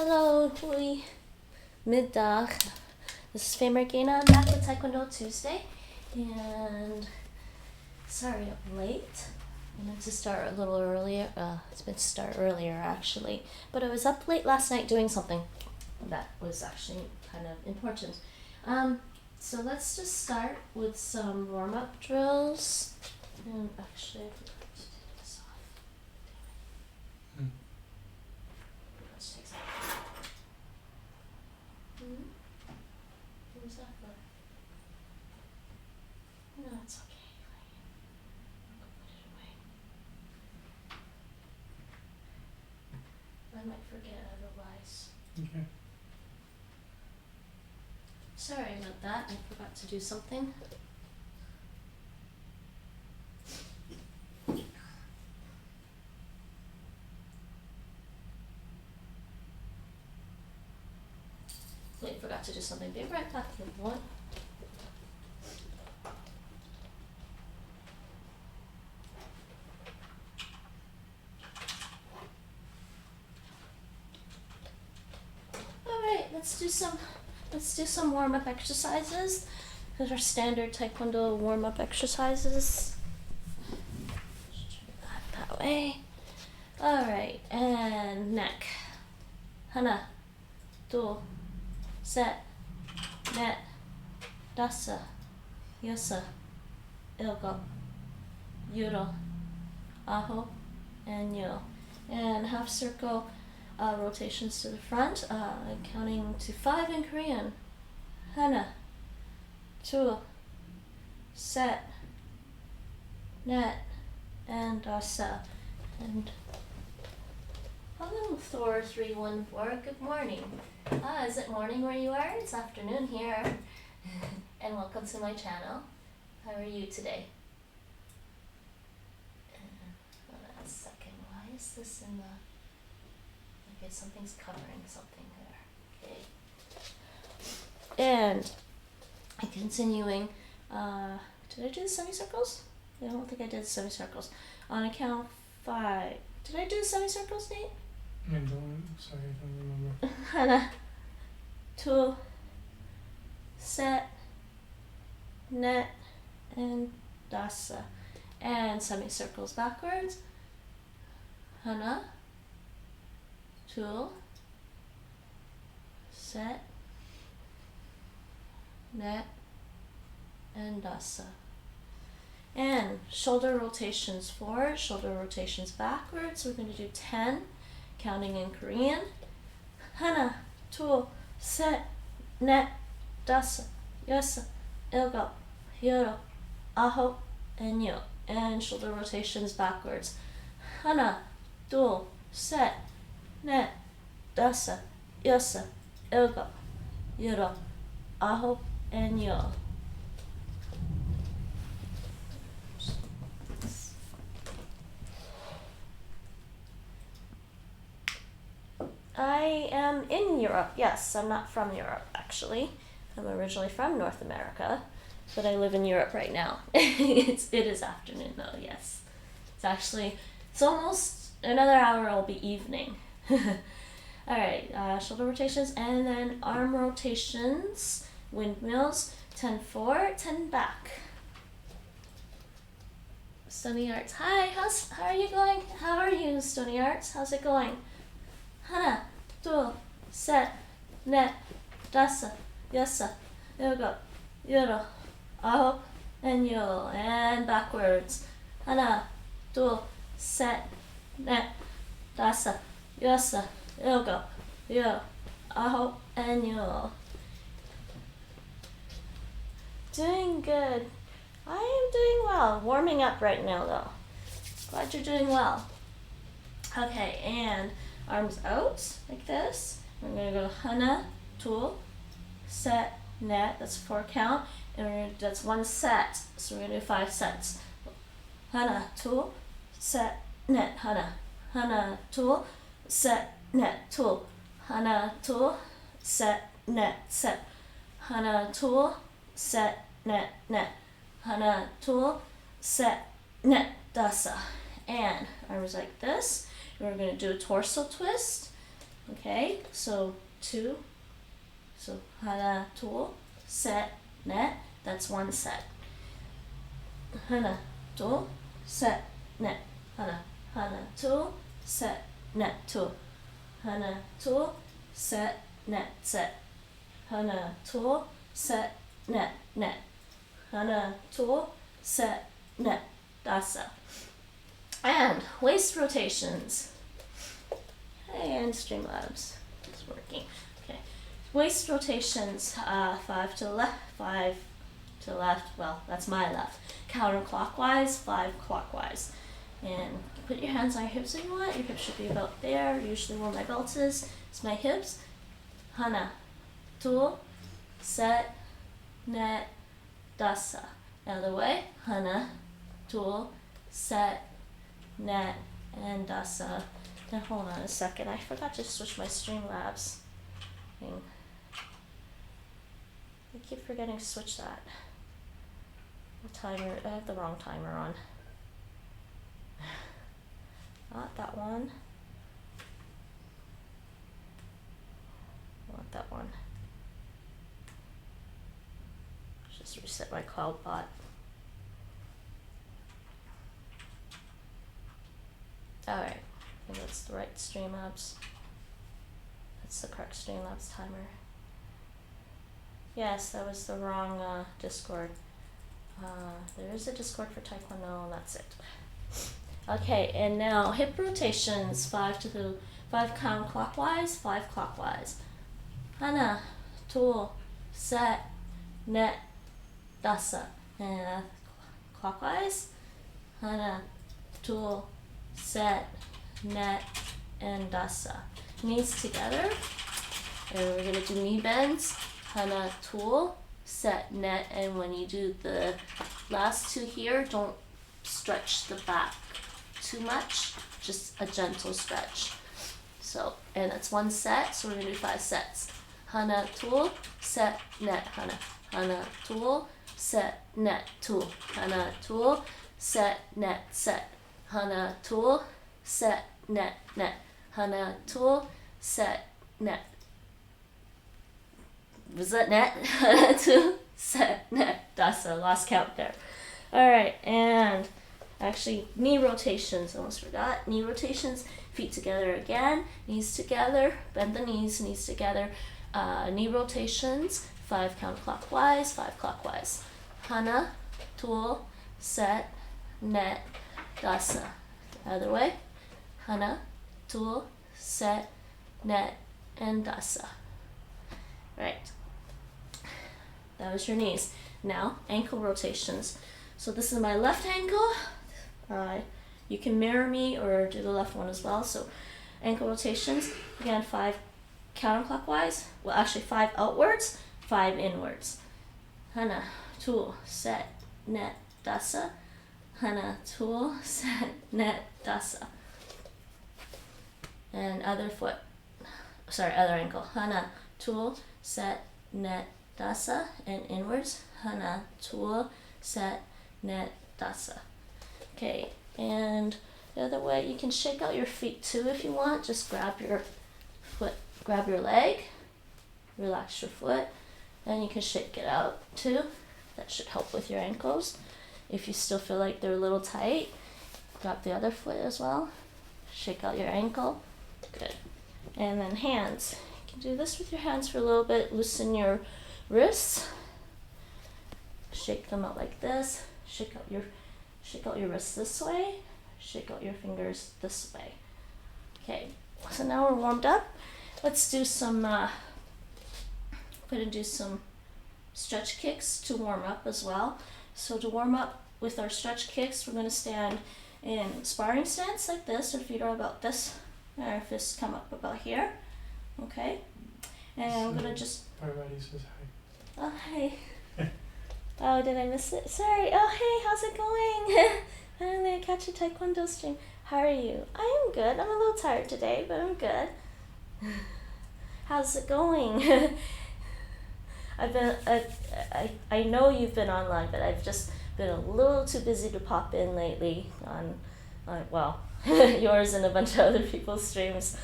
Hello, goedemiddag. This is Faye Margina. I'm back with Taekwondo Tuesday, and sorry I'm late. I meant to start a little earlier. It's meant to start earlier actually, but I was up late last night doing something that was actually kind of important. So let's just start with some warm-up drills. And actually, I forgot to take this off. Damn it. Let's take some. What was that for? No, it's okay. I'll put it away. I might forget otherwise. Okay. Sorry about that. I forgot to do something. Wait, forgot to do something. Be right back, everyone. Alright, let's do some warm-up exercises. Those are standard Taekwondo warm-up exercises. Just turn that way. Alright, and neck. Hana, two, set, net, dasa, yasa, ilgo, yuro, aho, and yo. And half circle rotations to the front, counting to 5 in Korean. Hana, two, set, net, and dasa. And hello, Thor314. Good morning. Is it morning where you are? It's afternoon here. And welcome to my channel. How are you today? Hold on a second. Why is this in the... Okay, something's covering something there. Okay. And continuing. Did I do the semicircles? I don't think I did semicircles. On a count of 5. Did I do the semicircles, Nate? I don't remember. Hana, two, set, net, and dasa. And semicircles backwards. Hana, two, set, net, and dasa. And shoulder rotations forward, shoulder rotations backwards. We're going to do 10, counting in Korean. Hana, two, set, net, dasa, yasa, ilgo, yoro, aho, and yo. And shoulder rotations backwards. Hana, two, set, net, dasa, yasa, ilgo, yoro, aho, and yo. I am in Europe, yes. I'm not from Europe, actually. I'm originally from North America, but I live in Europe right now. It is afternoon, though, yes. It's almost another hour, it'll be evening. Alright, shoulder rotations, and then arm rotations, windmills, 10 forward, 10 back. Stony Arts, hi, how are you going? How are you, Stony Arts? How's it going? Hana, two, set, net, dasa, yasa, ilgo, yoro, aho, and yo. And backwards. Hana, two, set, net, dasa, yasa, ilgo, yoro, aho, and yo. Doing good. I am doing well. Warming up right now, though. Glad you're doing well. Okay, and arms out like this. We're going to go hana, two, set, net. That's 4 count. And that's 1 set. So we're going to do 5 sets. Hana, two, set, net, hana. Hana, two, set, net, two. Hana, two, set, net, set. Hana, two, set, net, net. Hana, two, set, net, dasa. And arms like this. We're going to do a torso twist. Okay, so 2. So 하나, 둘, 셋, 넷. That's one set. 하나, 둘, 셋, 넷. 하나, 둘, 셋, 넷, 둘. 하나, 둘, 셋, 넷, 셋. 하나, 둘, 셋, 넷, 넷. 하나, 둘, 셋, 넷, 다섯. And waist rotations. And Streamlabs is working. Okay, waist rotations. 5 to the left, 5 to the left. Well, that's my left. Counterclockwise, 5 clockwise. And put your hands on your hips if you want. Your hips should be about there. Usually where my belt is my hips. 하나, 둘, 셋, 넷, 다섯. Other way. 하나, 둘, 셋, 넷, and 다섯. Now hold on a second. I forgot to switch my Streamlabs thing. I keep forgetting to switch that. The timer. I have the wrong timer on. Not that one. Not that one. Just reset my cloud bot. Alright, I think that's the right Streamlabs. That's the correct Streamlabs timer. Yes, that was the wrong Discord. There is a Discord for Taekwondo, and that's it. Okay, and now hip rotations, 5 counterclockwise, 5 clockwise. 하나, 둘, 셋, 넷, 다섯. And clockwise. 하나, 둘, 셋, 넷, and 다섯. Knees together. And we're gonna do knee bends. 하나, 둘, 셋, 넷. And when you do the last 2 here, don't stretch the back too much. Just a gentle stretch. So, and that's 1 set. So we're gonna do 5 sets. 하나, 둘, 셋, 넷. 하나, 둘, 셋, 넷, 둘. 하나, 둘, 셋, 넷, 셋. 하나, 둘, 셋, 넷, 넷. 하나, 둘, 셋, 넷. Was that net? 하나, 둘, 셋, 넷, 다섯. Lost count there. Alright, and actually knee rotations, almost forgot. Knee rotations, feet together again, knees together, bend the knees, knees together. Knee rotations, 5 counterclockwise, 5 clockwise. 하나, 둘, 셋, 넷, 다섯. Other way. 하나, 둘, 셋, 넷, and 다섯. Right. That was your knees. Now, ankle rotations. So this is my left ankle. You can mirror me or do the left one as well. So ankle rotations, again, 5 counterclockwise. Well, actually 5 outwards, 5 inwards. 하나, 둘, 셋, 넷, 다섯. 하나, 둘, 셋, 넷, 다섯. And other ankle. 하나, 둘, 셋, 넷, 다섯. And inwards. 하나, 둘, 셋, 넷, 다섯. Okay, and the other way, you can shake out your feet too if you want. Just grab your foot, grab your leg, relax your foot, and you can shake it out too. That should help with your ankles. If you still feel like they're a little tight, grab the other foot as well. Shake out your ankle. Good. And then hands. You can do this with your hands for a little bit. Loosen your wrists. Shake them out like this. Shake out your wrists this way. Shake out your fingers this way. Okay, so now we're warmed up. Let's do some, do some stretch kicks to warm up as well. So to warm up with our stretch kicks, we're gonna stand in sparring stance like this. Our feet are about this. Our fists come up about here. Okay, and I'm gonna just. Parvati says hi. Oh, hey. Oh, did I miss it? Sorry. Oh, hey, how's it going? I'm gonna catch a Taekwondo stream. How are you? I am good. I'm a little tired today, but I'm good. How's it going? I've been. I know you've been online, but I've just been a little too busy to pop in lately on yours and a bunch of other people's streams.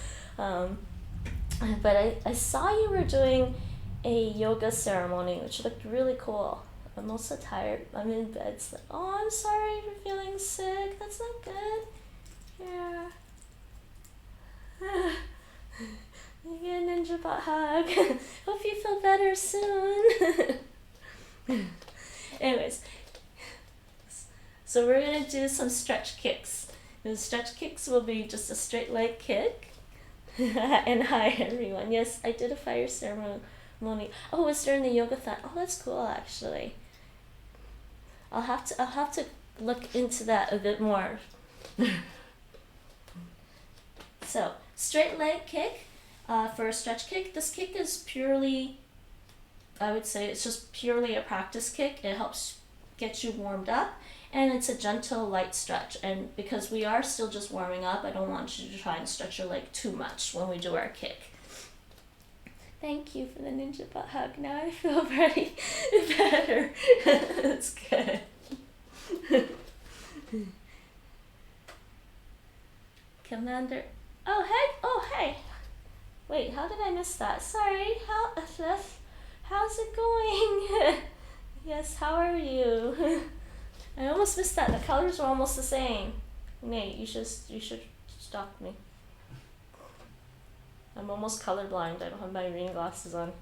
But I saw you were doing a yoga ceremony, which looked really cool. I'm also tired. I'm in bed. It's like, oh, I'm sorry for feeling sick. That's not good. Yeah. You get a ninja butt hug. Hope you feel better soon. Anyways, so we're gonna do some stretch kicks. The stretch kicks will be just a straight leg kick. And hi everyone. Yes, I did a fire ceremony. Oh, it was during the yoga-thon. Oh, that's cool actually. I'll have to look into that a bit more. So, straight leg kick for a stretch kick. This kick is purely, I would say it's just purely a practice kick. It helps get you warmed up, and it's a gentle light stretch. And because we are still just warming up, I don't want you to try and stretch your leg too much when we do our kick. Thank you for the ninja butt hug. Now I feel pretty better. That's good. Commander. Oh, hey. Oh, hey. Wait, how did I miss that? Sorry. How's it going? Yes, how are you? I almost missed that. The colors were almost the same. Nate, you should stop me. I'm almost colorblind. I don't have my reading glasses on.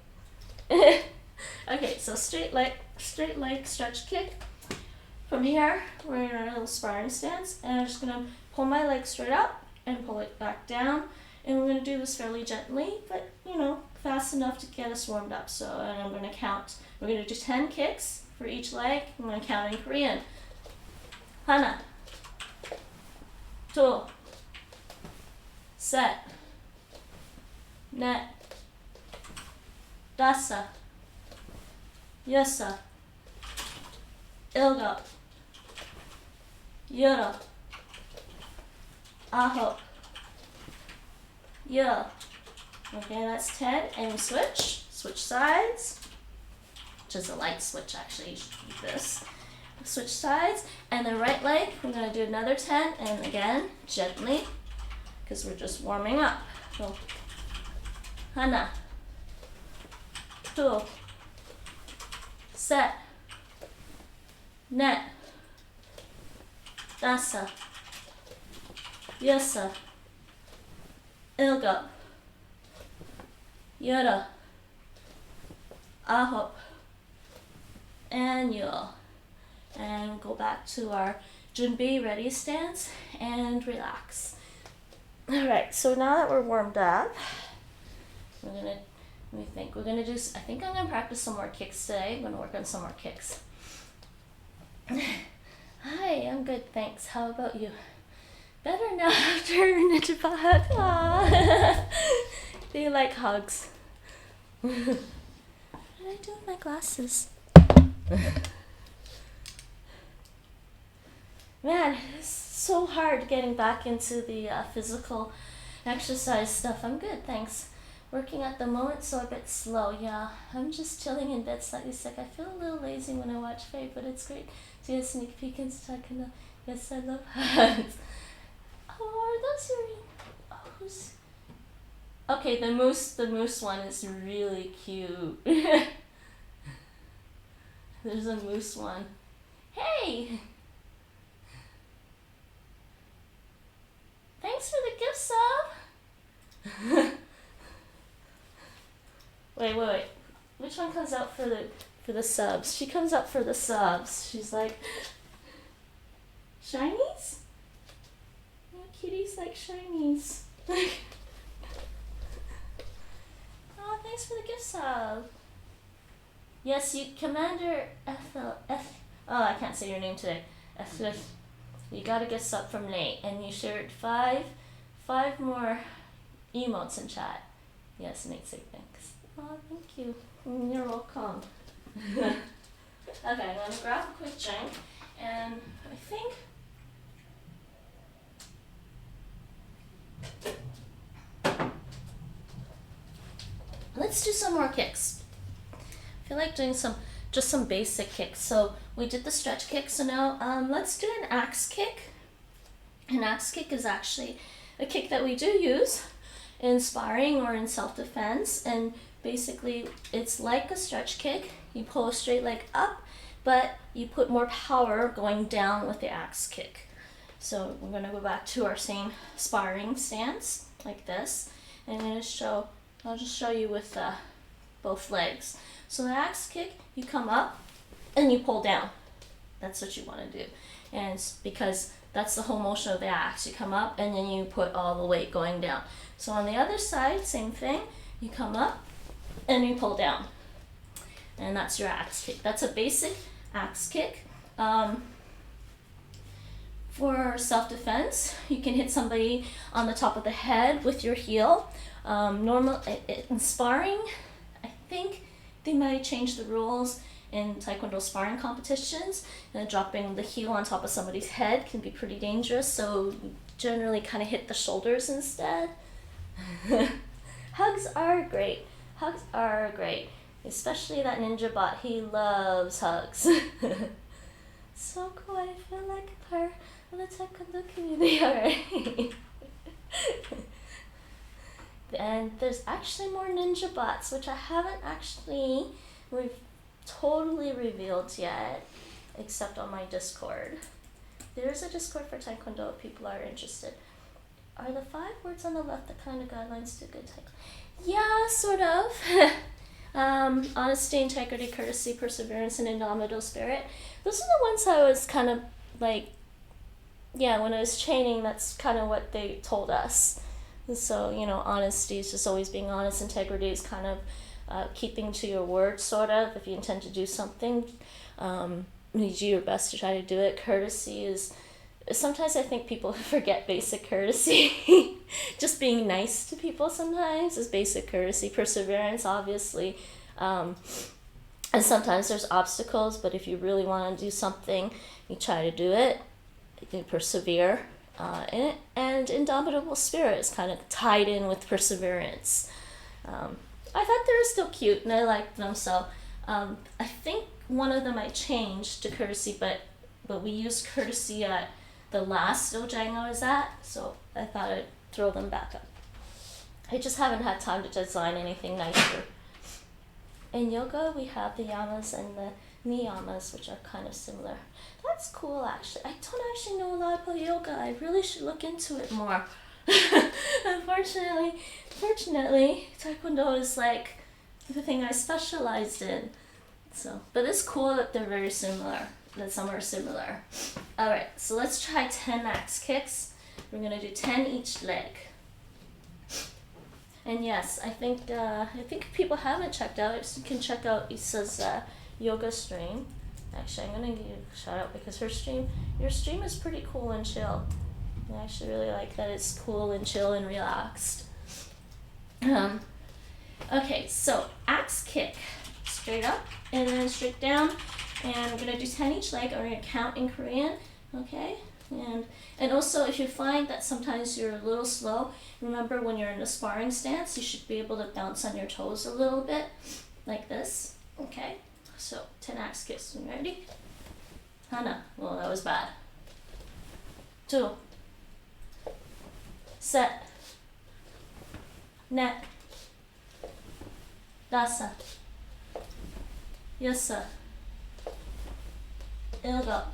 Okay, so straight leg stretch kick. From here, we're in our little sparring stance, and I'm just gonna pull my leg straight up and pull it back down. And we're gonna do this fairly gently, but fast enough to get us warmed up. So, and I'm gonna count. We're gonna do 10 kicks for each leg. I'm gonna count in Korean. Hana, 둘, 셋, 넷, 다섯, 여섯, 일곱, 여덟, 아홉, 열. Okay, that's 10. And we switch sides, which is a light switch actually. You should do this. Switch sides, and the right leg, we're going to do another 10, and again, gently, because we're just warming up. So, 하나, 둘, 셋, 넷, 다섯, 여섯, 일곱, 여덟, 아홉, and 열. And go back to our 준비 ready stance and relax. Alright, so now that we're warmed up, I think I'm gonna practice some more kicks today. I'm gonna work on some more kicks. Hi, I'm good, thanks. How about you? Better now after ninja hug. Do you like hugs? What did I do with my glasses? Man, it's so hard getting back into the physical exercise stuff. I'm good, thanks. Working at the moment, so a bit slow. Yeah, I'm just chilling in bed, slightly sick. I feel a little lazy when I watch Faye, but it's great to get a sneak peek into Taekwondo. Yes, I love hugs. Oh, are those your... Oh, who's... Okay, the moose one is really cute. There's a moose one. Hey! Thanks for the gift sub. Wait. Which one comes out for the subs? She comes up for the subs. She's like, shinies? Yeah, kitties like shinies. Oh, thanks for the gift sub. Yes, you, Commander Ethel. Oh, I can't say your name today. Ethel. You got a gift sub from Nate, and you shared five more emotes in chat. Yes, Nate said thanks. Oh, thank you. You're welcome. Okay, I'm gonna grab a quick drink, and I think let's do some more kicks. I feel like doing just some basic kicks. So we did the stretch kick, so now let's do an axe kick. An axe kick is actually a kick that we do use, in sparring or in self-defense, and basically it's like a stretch kick. You pull a straight leg up, but you put more power going down with the axe kick. So we're going to go back to our same sparring stance like this, and I'll just show you with both legs. So the axe kick, you come up and you pull down. That's what you want to do, and because that's the whole motion of the axe. You come up and then you put all the weight going down. So on the other side, same thing. You come up and you pull down, and that's your axe kick. That's a basic axe kick. For self-defense, you can hit somebody on the top of the head with your heel. In sparring, I think they might change the rules in Taekwondo sparring competitions. Dropping the heel on top of somebody's head can be pretty dangerous, so generally kind of hit the shoulders instead. Hugs are great. Hugs are great. Especially that ninja bot, he loves hugs. So cool, I feel like a part of the Taekwondo community already. And there's actually more ninja bots, which I haven't actually totally revealed yet, except on my Discord. There is a Discord for Taekwondo if people are interested. Are the 5 words on the left the kind of guidelines to good Taekwondo? Yeah, sort of. Honesty, integrity, courtesy, perseverance, and indomitable spirit. Those are the ones I was kind of like, yeah, when I was training, that's kind of what they told us. So, honesty is just always being honest. Integrity is kind of keeping to your word, sort of. If you intend to do something, you do your best to try to do it. Courtesy is, sometimes I think people forget basic courtesy. Just being nice to people sometimes is basic courtesy. Perseverance, obviously. And sometimes there's obstacles, but if you really want to do something, you try to do it. You persevere. And indomitable spirit is kind of tied in with perseverance. I thought they were still cute, and I liked them, so I think one of them I changed to courtesy, but we used courtesy at the last dojang I was at, so I thought I'd throw them back up. I just haven't had time to design anything nicer. In yoga, we have the yamas and the niyamas, which are kind of similar. That's cool, actually. I don't actually know a lot about yoga. I really should look into it more. Unfortunately, Taekwondo is like the thing I specialized in. So, but it's cool that they're very similar, that some are similar. All right, so let's try 10 axe kicks. We're gonna do 10 each leg. And yes, I think if people haven't checked out, you can check out Issa's yoga stream. Actually, I'm gonna give you a shout out because your stream is pretty cool and chill. I actually really like that it's cool and chill and relaxed. Okay, so axe kick, straight up and then straight down, and we're gonna do 10 each leg. We're gonna count in Korean, okay? And also, if you find that sometimes you're a little slow, remember when you're in a sparring stance, you should be able to bounce on your toes a little bit, like this, okay? So 10 axe kicks. You ready? Hana. Well, that was bad. 2. Set. Net. Dasa. Yasa. Ilga.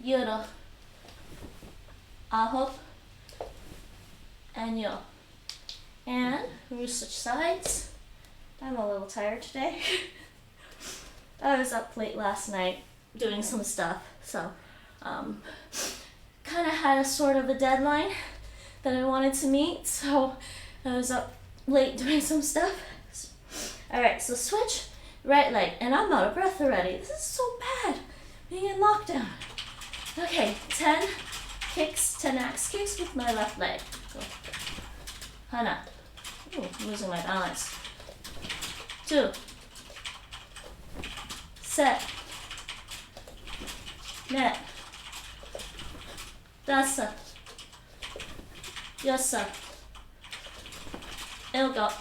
Yura. Ahop. And yo. And we switch sides. I'm a little tired today. I was up late last night doing some stuff, so kind of had a sort of a deadline that I wanted to meet, so I was up late doing some stuff. Alright, so switch right leg, and I'm out of breath already. This is so bad, being in lockdown. Okay, 10 kicks, 10 axe kicks with my left leg. Go. Hana. Ooh, I'm losing my balance. 2. Set. Net. Dasa. Yasa. Ilga.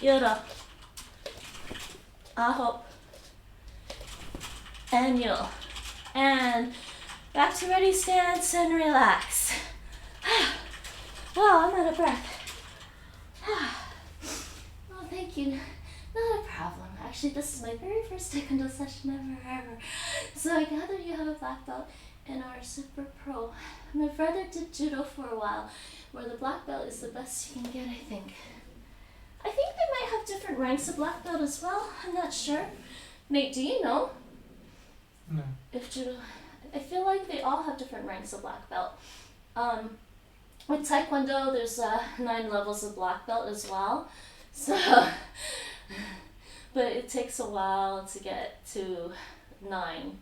Yura. Ahop. And yo. And back to ready stance and relax. Oh, I'm out of breath. Oh, thank you. Not a problem. Actually, this is my very first Taekwondo session ever. So I gather you have a black belt and are super pro. My brother did judo for a while, where the black belt is the best you can get, I think. I think they might have different ranks of black belt as well. I'm not sure. Nate, do you know? No. If judo, I feel like they all have different ranks of black belt. With Taekwondo, there's 9 levels of black belt as well. So, but it takes a while to get to 9,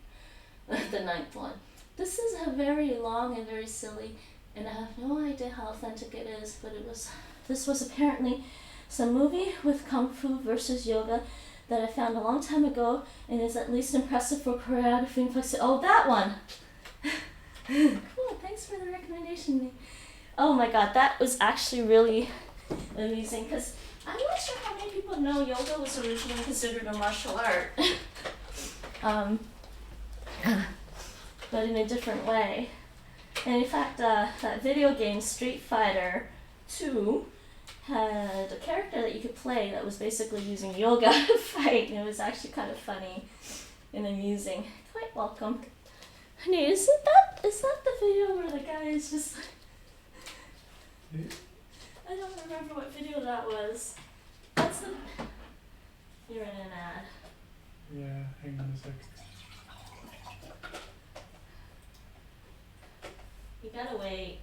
the 9th one. This is a very long and very silly, and I have no idea how authentic it is, but this was apparently some movie with Kung Fu versus Yoga that I found a long time ago, and is at least impressive for choreography and flexibility. Oh, that one! Cool, thanks for the recommendation. Oh my god, that was actually really amazing, because I'm not sure how many people know yoga was originally considered a martial art. But in a different way. And in fact, that video game Street Fighter 2 had a character that you could play that was basically using yoga to fight, and it was actually kind of funny and amusing. Quite welcome. Honey, is that the video where the guy is just... I don't remember what video that was. That's the... You're in an ad. Yeah, hang on a sec. You gotta wait.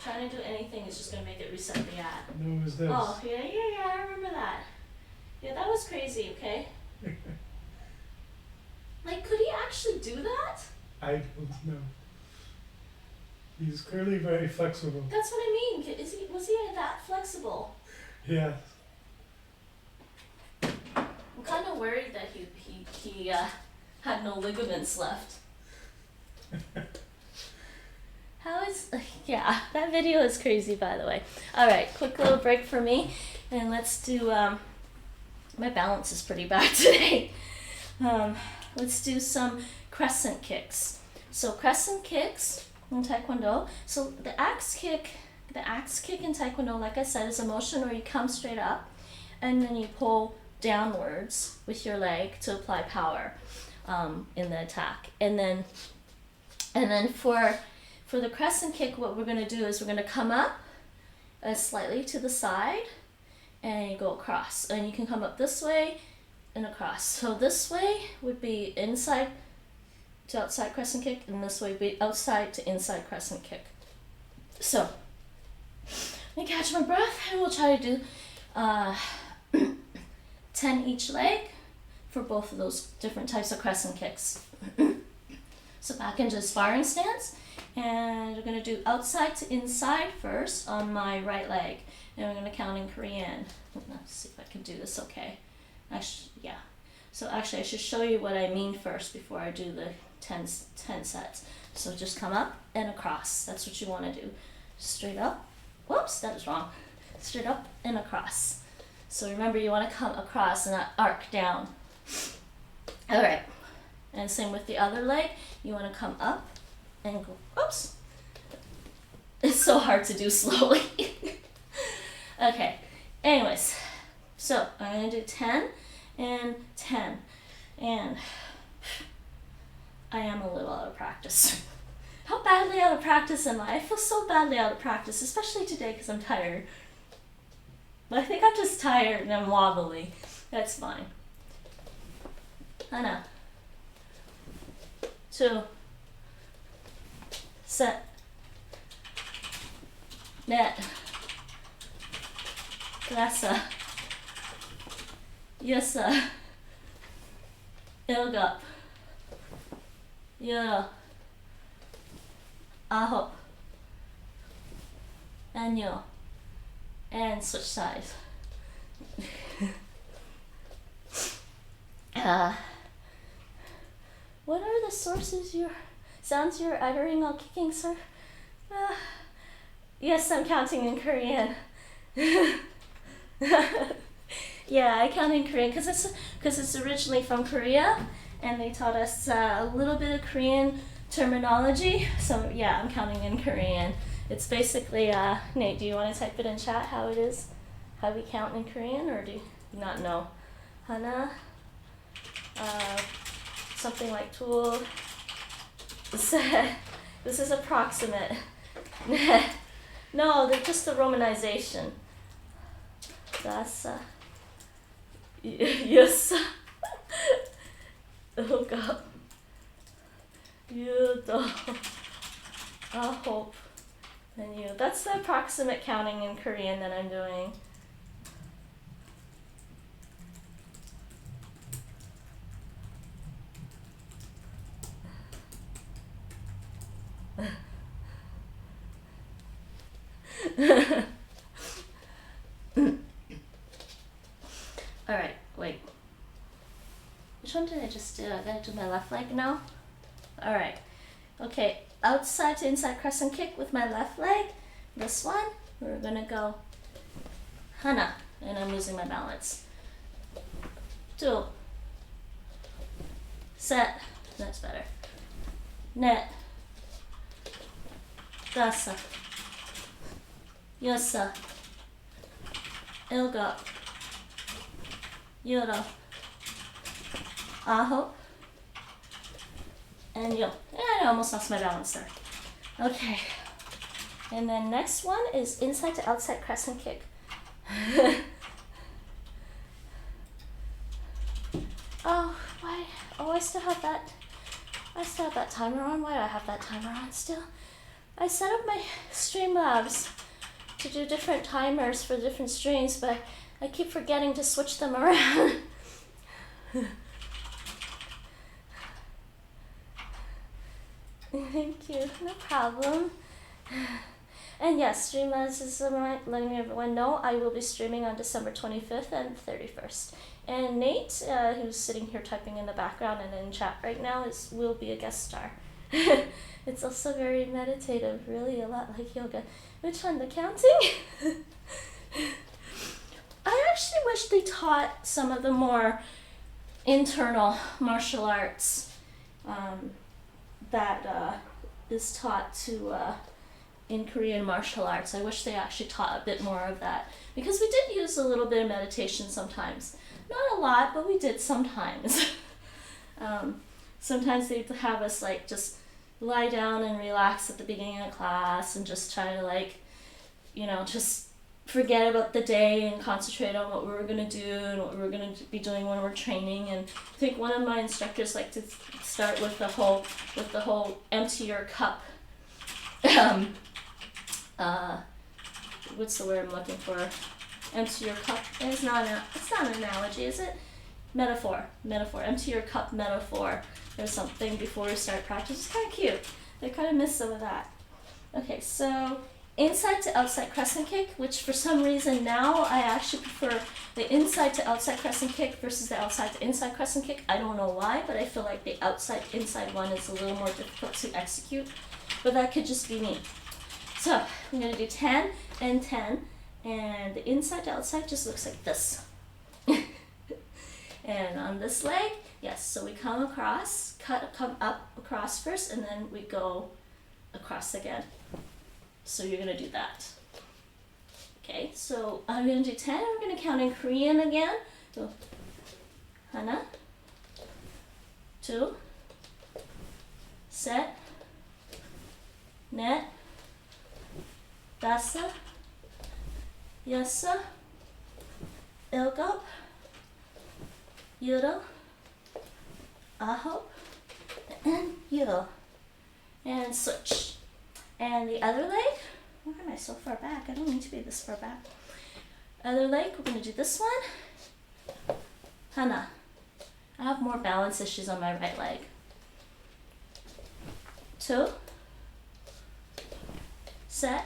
Trying to do anything is just gonna make it reset the ad. No, it was this. Oh, yeah, I remember that. Yeah, that was crazy, okay? Like, could he actually do that? I don't know. He's clearly very flexible. That's what I mean. Was he that flexible? Yeah. I'm kind of worried that he had no ligaments left. Yeah, that video is crazy, by the way. All right, quick little break for me, and let's do, my balance is pretty bad today. Let's do some crescent kicks. So crescent kicks in Taekwondo. So the axe kick in Taekwondo, like I said, is a motion where you come straight up, and then you pull downwards with your leg to apply power in the attack. And then for the crescent kick, what we're going to do is we're going to come up slightly to the side and you go across. And you can come up this way and across. So this way would be inside to outside crescent kick, and this way would be outside to inside crescent kick. So, let me catch my breath, and we'll try to do 10 each leg for both of those different types of crescent kicks. So back into sparring stance, and we're going to do outside to inside first on my right leg, and we're going to count in Korean. Let's see if I can do this okay. Actually, yeah. So actually I should show you what I mean first before I do the 10 sets. So just come up and across. That's what you want to do. Straight up. Whoops, that is wrong. Straight up and across. So remember, you want to come across and not arc down. All right. And same with the other leg. You want to come up and go, whoops. It's so hard to do slowly. Okay. Anyways, so I'm going to do 10 and 10. And I am a little out of practice. How badly out of practice am I? I feel so badly out of practice, especially today because I'm tired. But I think I'm just tired and I'm wobbly. That's fine. Hana. 2. Set. Net. Grasa. Yasa. Ilga. Yoro. Aho. Anyo. And switch sides. What are the sounds you're uttering while kicking, sir? Yes, I'm counting in Korean. Yeah, I count in Korean because it's originally from Korea, and they taught us a little bit of Korean terminology. So yeah, I'm counting in Korean. It's basically, Nate, do you want to type it in chat how it is? How we count in Korean, or do you not know? Hana, something like tul, se. This is approximate. No, they're just the romanization. Dasa. Yes. Look up. Yudo. I hope. And you. That's the approximate counting in Korean that I'm doing. Alright, wait. Which one did I just do? I gotta do my left leg now? Alright. Okay, outside to inside crescent kick with my left leg. This one, we're gonna go hana, and I'm losing my balance. 2. Set, that's better. Net. Dasa. Yosa. Ilga. Yoro. Aho. And yo. I almost lost my balance there. Okay. And then next one is inside to outside crescent kick. Oh, why? Oh, I still have that timer on. Why do I have that timer on still? I set up my Streamlabs to do different timers for different streams, but I keep forgetting to switch them around. Thank you, no problem. And yes, Streamlabs is letting everyone know I will be streaming on December 25th and 31st. And Nate, who's sitting here typing in the background and in chat right now, will be a guest star. It's also very meditative, really a lot like yoga. Which one, the counting? I actually wish they taught some of the more internal martial arts that is taught to in Korean martial arts. I wish they actually taught a bit more of that, because we did use a little bit of meditation sometimes. Not a lot, but we did sometimes. Sometimes they'd have us like just lie down and relax at the beginning of class and just try to like, just forget about the day and concentrate on what we were going to do and what we were going to be doing when we're training. And I think one of my instructors liked to start with the whole empty your cup. What's the word I'm looking for? Empty your cup. It's not an analogy, is it? Metaphor. Empty your cup metaphor. Or something before we start practice. It's kind of cute. I kind of miss some of that. Okay, so inside to outside crescent kick, which for some reason now I actually prefer the inside to outside crescent kick versus the outside to inside crescent kick. I don't know why, but I feel like the outside inside one is a little more difficult to execute. But that could just be me. So I'm going to do 10 and 10. And the inside to outside just looks like this. And on this leg, yes, so we come across, come up across first, and then we go across again. So you're going to do that. Okay, so I'm going to do 10. I'm going to count in Korean again. So, 하나, 둘, 셋, 넷, 다섯, 여섯, 일곱, 여덟, 아홉, and 열. And switch. And the other leg, why am I so far back? I don't need to be this far back. Other leg, we're going to do this one. Hana. I have more balance issues on my right leg. 2, 셋,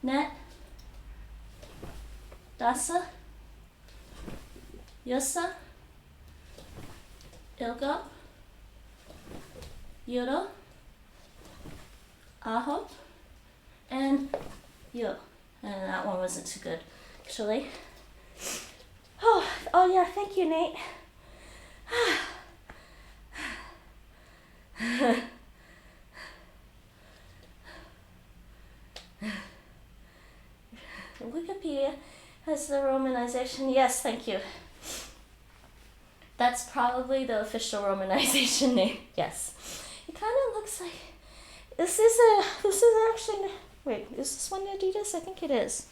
넷, 다섯, 여섯, 일곱, 여덟, 아홉, and 열. And that one wasn't too good, actually. Oh yeah, thank you, Nate. is the romanization? Yes, thank you. That's probably the official romanization name. Yes. It kind of looks like this is actually, wait, is this one Adidas? I think it is.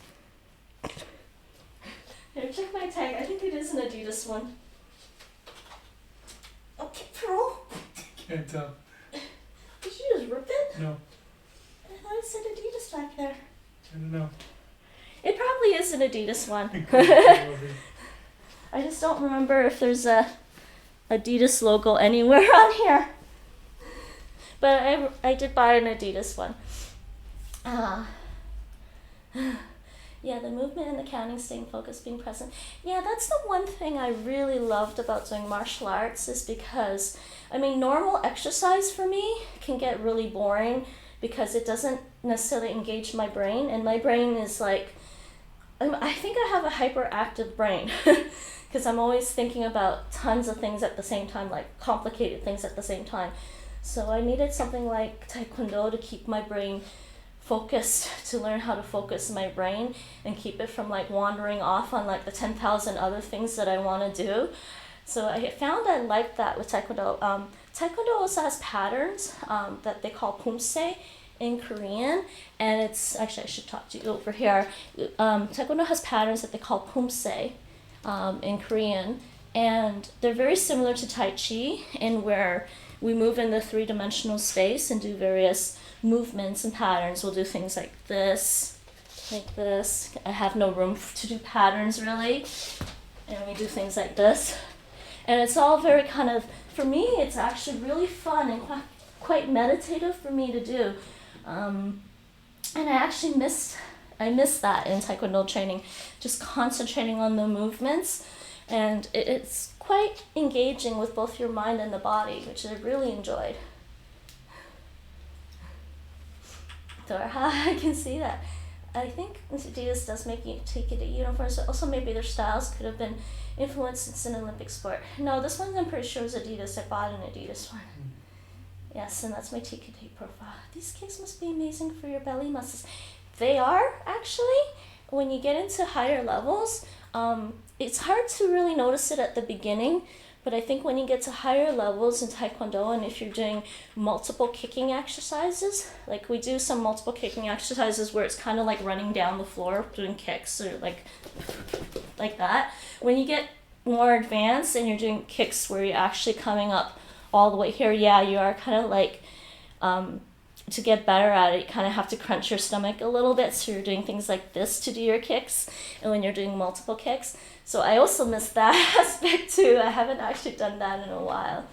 Here, check my tag. I think it is an Adidas one. Okay, Pearl. Can't tell. Did you just rip it? No, I thought it said Adidas back there. I don't know. It probably is an Adidas one. It could well be. I just don't remember if there's a Adidas logo anywhere on here. But I did buy an Adidas one. Yeah, the movement and the counting, staying focused, being present. Yeah, that's the one thing I really loved about doing martial arts is because, I mean, normal exercise for me can get really boring because it doesn't necessarily engage my brain. And my brain is like, I think I have a hyperactive brain because I'm always thinking about tons of things at the same time, like complicated things at the same time. So I needed something like Taekwondo to keep my brain focused, to learn how to focus my brain and keep it from like wandering off on like the 10,000 other things that I want to do. So I found I liked that with Taekwondo. Taekwondo also has patterns that they call pumse in Korean, and it's actually, I should talk to you over here. Taekwondo has patterns that they call pumse in Korean, and they're very similar to Tai Chi in where we move in the three-dimensional space and do various movements and patterns. We'll do things like this. I have no room to do patterns really. And we do things like this. And it's all very kind of, for me, it's actually really fun and quite meditative for me to do. And I actually miss that in Taekwondo training, just concentrating on the movements. And it's quite engaging with both your mind and the body, which I really enjoyed. I can see that. I think Adidas does make you TKD uniforms, but also maybe their styles could have been influenced. It's an Olympic sport. No, this one I'm pretty sure is Adidas. I bought an Adidas one. Yes, and that's my TKD profile. These kicks must be amazing for your belly muscles. They are, actually. When you get into higher levels, it's hard to really notice it at the beginning, but I think when you get to higher levels in Taekwondo, and if you're doing multiple kicking exercises, like we do some multiple kicking exercises where it's kind of like running down the floor doing kicks or like that. When you get more advanced and you're doing kicks where you're actually coming up all the way here, yeah, you are kind of like, to get better at it, you kind of have to crunch your stomach a little bit, so you're doing things like this to do your kicks, and when you're doing multiple kicks. So I also miss that aspect too. I haven't actually done that in a while.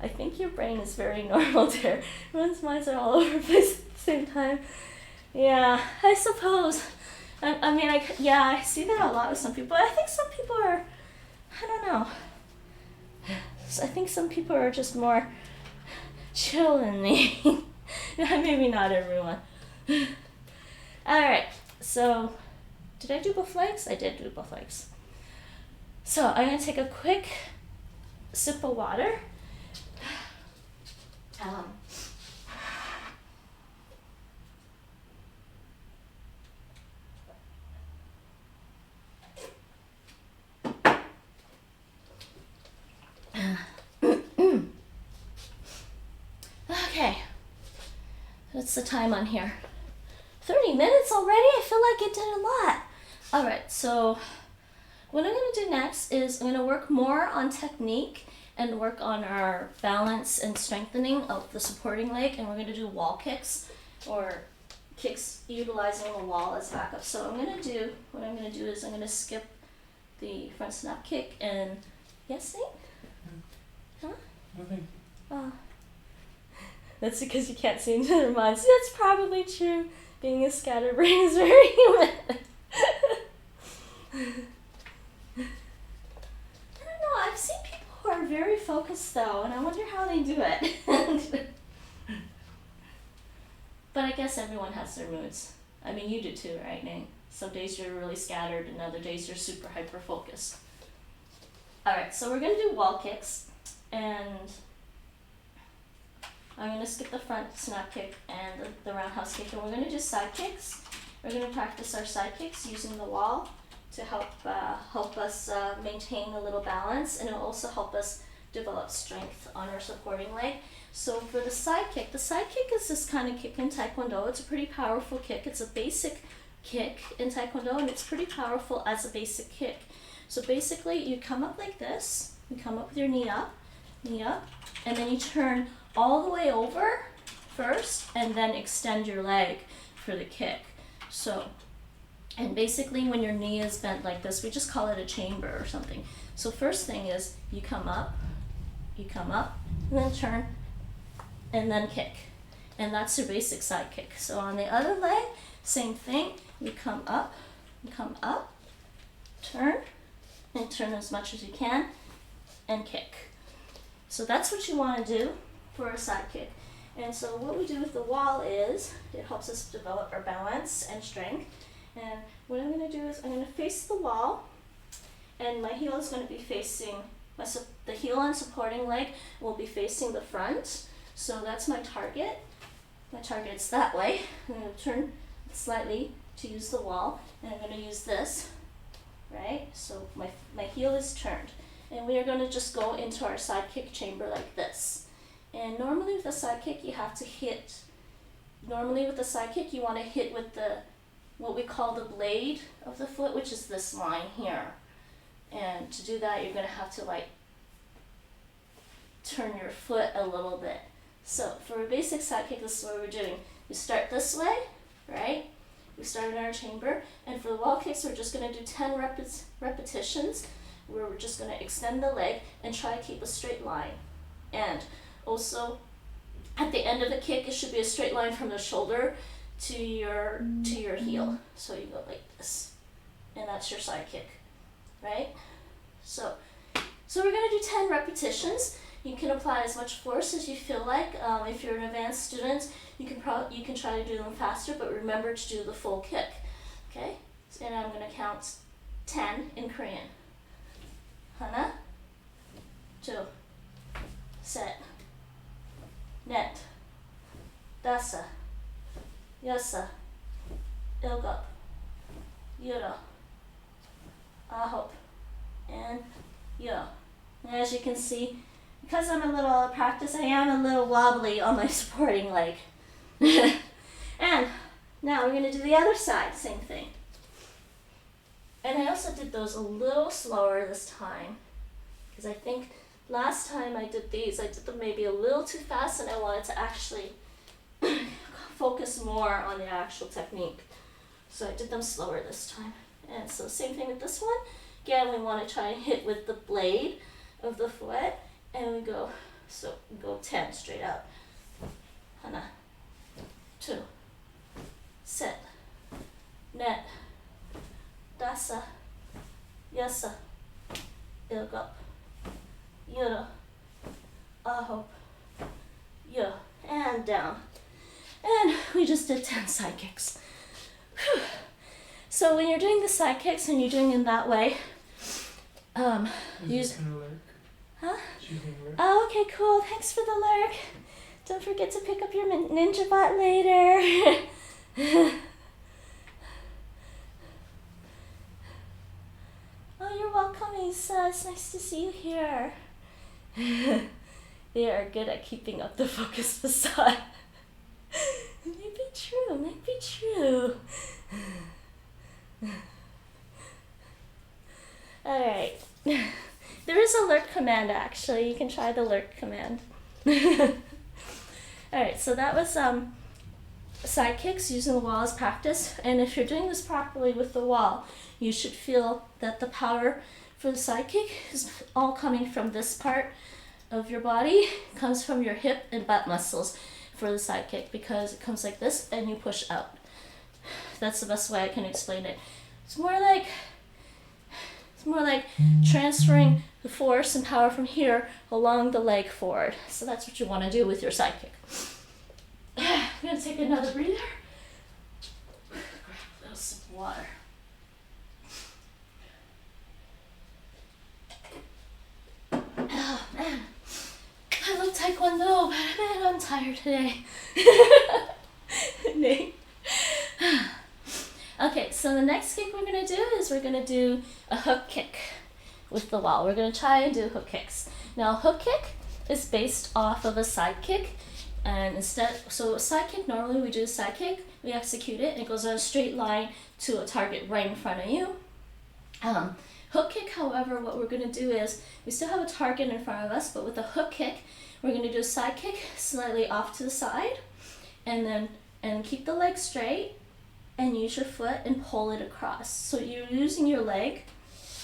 I think your brain is very normal there. Everyone's minds are all over the place at the same time. Yeah, I suppose. I see that a lot with some people. I think some people are, I don't know. I think some people are just more chill than me. Maybe not everyone. Alright, so did I do both legs? I did do both legs. So I'm going to take a quick sip of water. Okay. What's the time on here? 30 minutes already? I feel like it did a lot. Alright, so what I'm going to do next is I'm going to work more on technique and work on our balance and strengthening of the supporting leg, and we're going to do wall kicks or kicks utilizing the wall as backup. So what I'm going to do is I'm going to skip the front snap kick and, yes, Nate? Huh? Nothing. Oh. That's because you can't see into their minds. That's probably true. Being a scatterbrain is very human. I don't know, I've seen people who are very focused though, and I wonder how they do it. But I guess everyone has their moods. I mean, you do too, right, Nate? Some days you're really scattered, and other days you're super hyper-focused. Alright, so we're going to do wall kicks, and I'm going to skip the front snap kick and the roundhouse kick, and we're going to do side kicks. We're going to practice our side kicks using the wall to help us maintain a little balance, and it'll also help us develop strength on our supporting leg. So for the side kick is this kind of kick in Taekwondo. It's a pretty powerful kick. It's a basic kick in Taekwondo, and it's pretty powerful as a basic kick. So basically, you come up like this. You come up with your knee up, and then you turn all the way over first, and then extend your leg for the kick. So, and basically when your knee is bent like this, we just call it a chamber or something. So first thing is you come up, and then turn, and then kick. And that's your basic side kick. So on the other leg, same thing. You come up, turn, and turn as much as you can, and kick. So that's what you want to do for a side kick. And so what we do with the wall is, it helps us develop our balance and strength. And what I'm going to do is I'm going to face the wall, and my heel is going to be facing, the heel and supporting leg will be facing the front. So that's my target. My target's that way. I'm going to turn slightly to use the wall, and I'm going to use this, right? So my heel is turned. And we are going to just go into our side kick chamber like this. And normally with a side kick, you have to hit, you want to hit with what we call the blade of the foot, which is this line here. And to do that, you're going to have to like turn your foot a little bit. So for a basic side kick, this is what we're doing. We start this way, right? We start in our chamber. And for the wall kicks, we're just going to do 10 repetitions, where we're just going to extend the leg and try to keep a straight line. And also, at the end of the kick, it should be a straight line from the shoulder to your heel. So you go like this, and that's your side kick, right? So we're gonna do 10 repetitions. You can apply as much force as you feel like. If you're an advanced student, you can try to do them faster, but remember to do the full kick. Okay? And I'm gonna count 10 in Korean. 하나, 둘, 셋, 넷, 다섯, 여섯, 일곱, 여덟, 아홉, and 열. And as you can see, because I'm a little out of practice, I am a little wobbly on my supporting leg. And now we're going to do the other side, same thing. And I also did those a little slower this time, because I think last time I did these, I did them maybe a little too fast, and I wanted to actually focus more on the actual technique. So I did them slower this time. And so same thing with this one. Again, we want to try and hit with the blade of the foot, and we go 10 straight out. 하나, 둘, 셋, 넷, 다섯, 여섯, 일곱, 여덟, 아홉, 열, and down. And we just did 10 side kicks. Whew. So when you're doing the side kicks and you're doing it that way, use. Huh? Oh, okay, cool. Thanks for the lurk. Don't forget to pick up your ninja bot later. Oh, you're welcome, Isa. It's nice to see you here. They are good at keeping up the focus facade. Might be true. Alright. There is a lurk command actually. You can try the lurk command. Alright, so that was side kicks using the wall as practice. And if you're doing this properly with the wall, you should feel that the power for the side kick is all coming from this part of your body. It comes from your hip and butt muscles for the side kick, because it comes like this and you push out. That's the best way I can explain it. It's more like transferring the force and power from here along the leg forward. So that's what you want to do with your side kick. I'm going to take another breather. Grab a little sip of water. Oh man, I love Taekwondo, but man, I'm tired today. Okay, so the next kick we're we're gonna do is we're gonna do a hook kick with the wall. We're gonna try and do hook kicks. Now, hook kick is based off of a side kick, and so a side kick, normally we do a side kick, we execute it, and it goes on a straight line to a target right in front of you. Hook kick, however, what we're gonna do is, we still have a target in front of us, but with a hook kick, we're gonna do a side kick slightly off to the side, and keep the leg straight, and use your foot and pull it across. So you're using your leg,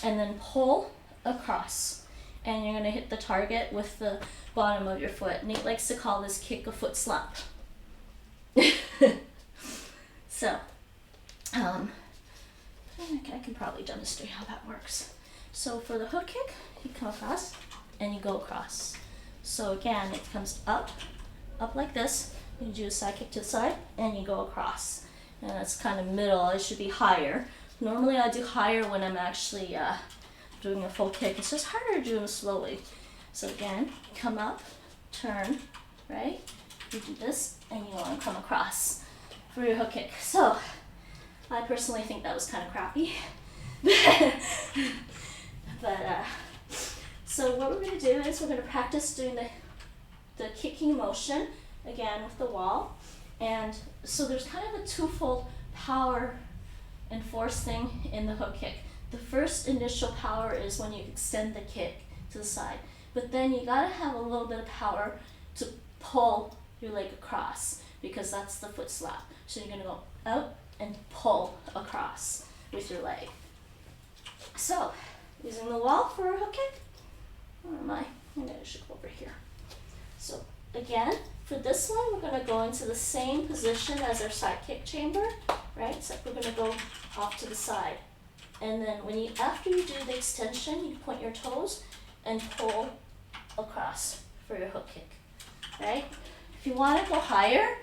and then pull across. And you're gonna hit the target with the bottom of your foot. Nate likes to call this kick a foot slump. So, I can probably demonstrate how that works. So for the hook kick, you come across and you go across. So again, it comes up like this. You do a side kick to the side and you go across. And that's kind of middle, it should be higher. Normally I do higher when I'm actually doing a full kick. It's just harder to do them slowly. So again, come up, turn, right? You do this and you want to come across for your hook kick. So I personally think that was kind of crappy. But so what we're going to do is we're going to practice doing the kicking motion again with the wall. And so there's kind of a twofold power and force thing in the hook kick. The first initial power is when you extend the kick to the side, but then you gotta have a little bit of power to pull your leg across, because that's the foot slap. So you're gonna go out and pull across with your leg. So, using the wall for a hook kick. Where am I? Maybe I should go over here. So again, for this one, we're gonna go into the same position as our side kick chamber, right? Except we're gonna go off to the side. And then after you do the extension, you point your toes and pull across for your hook kick, right? If you want to go higher,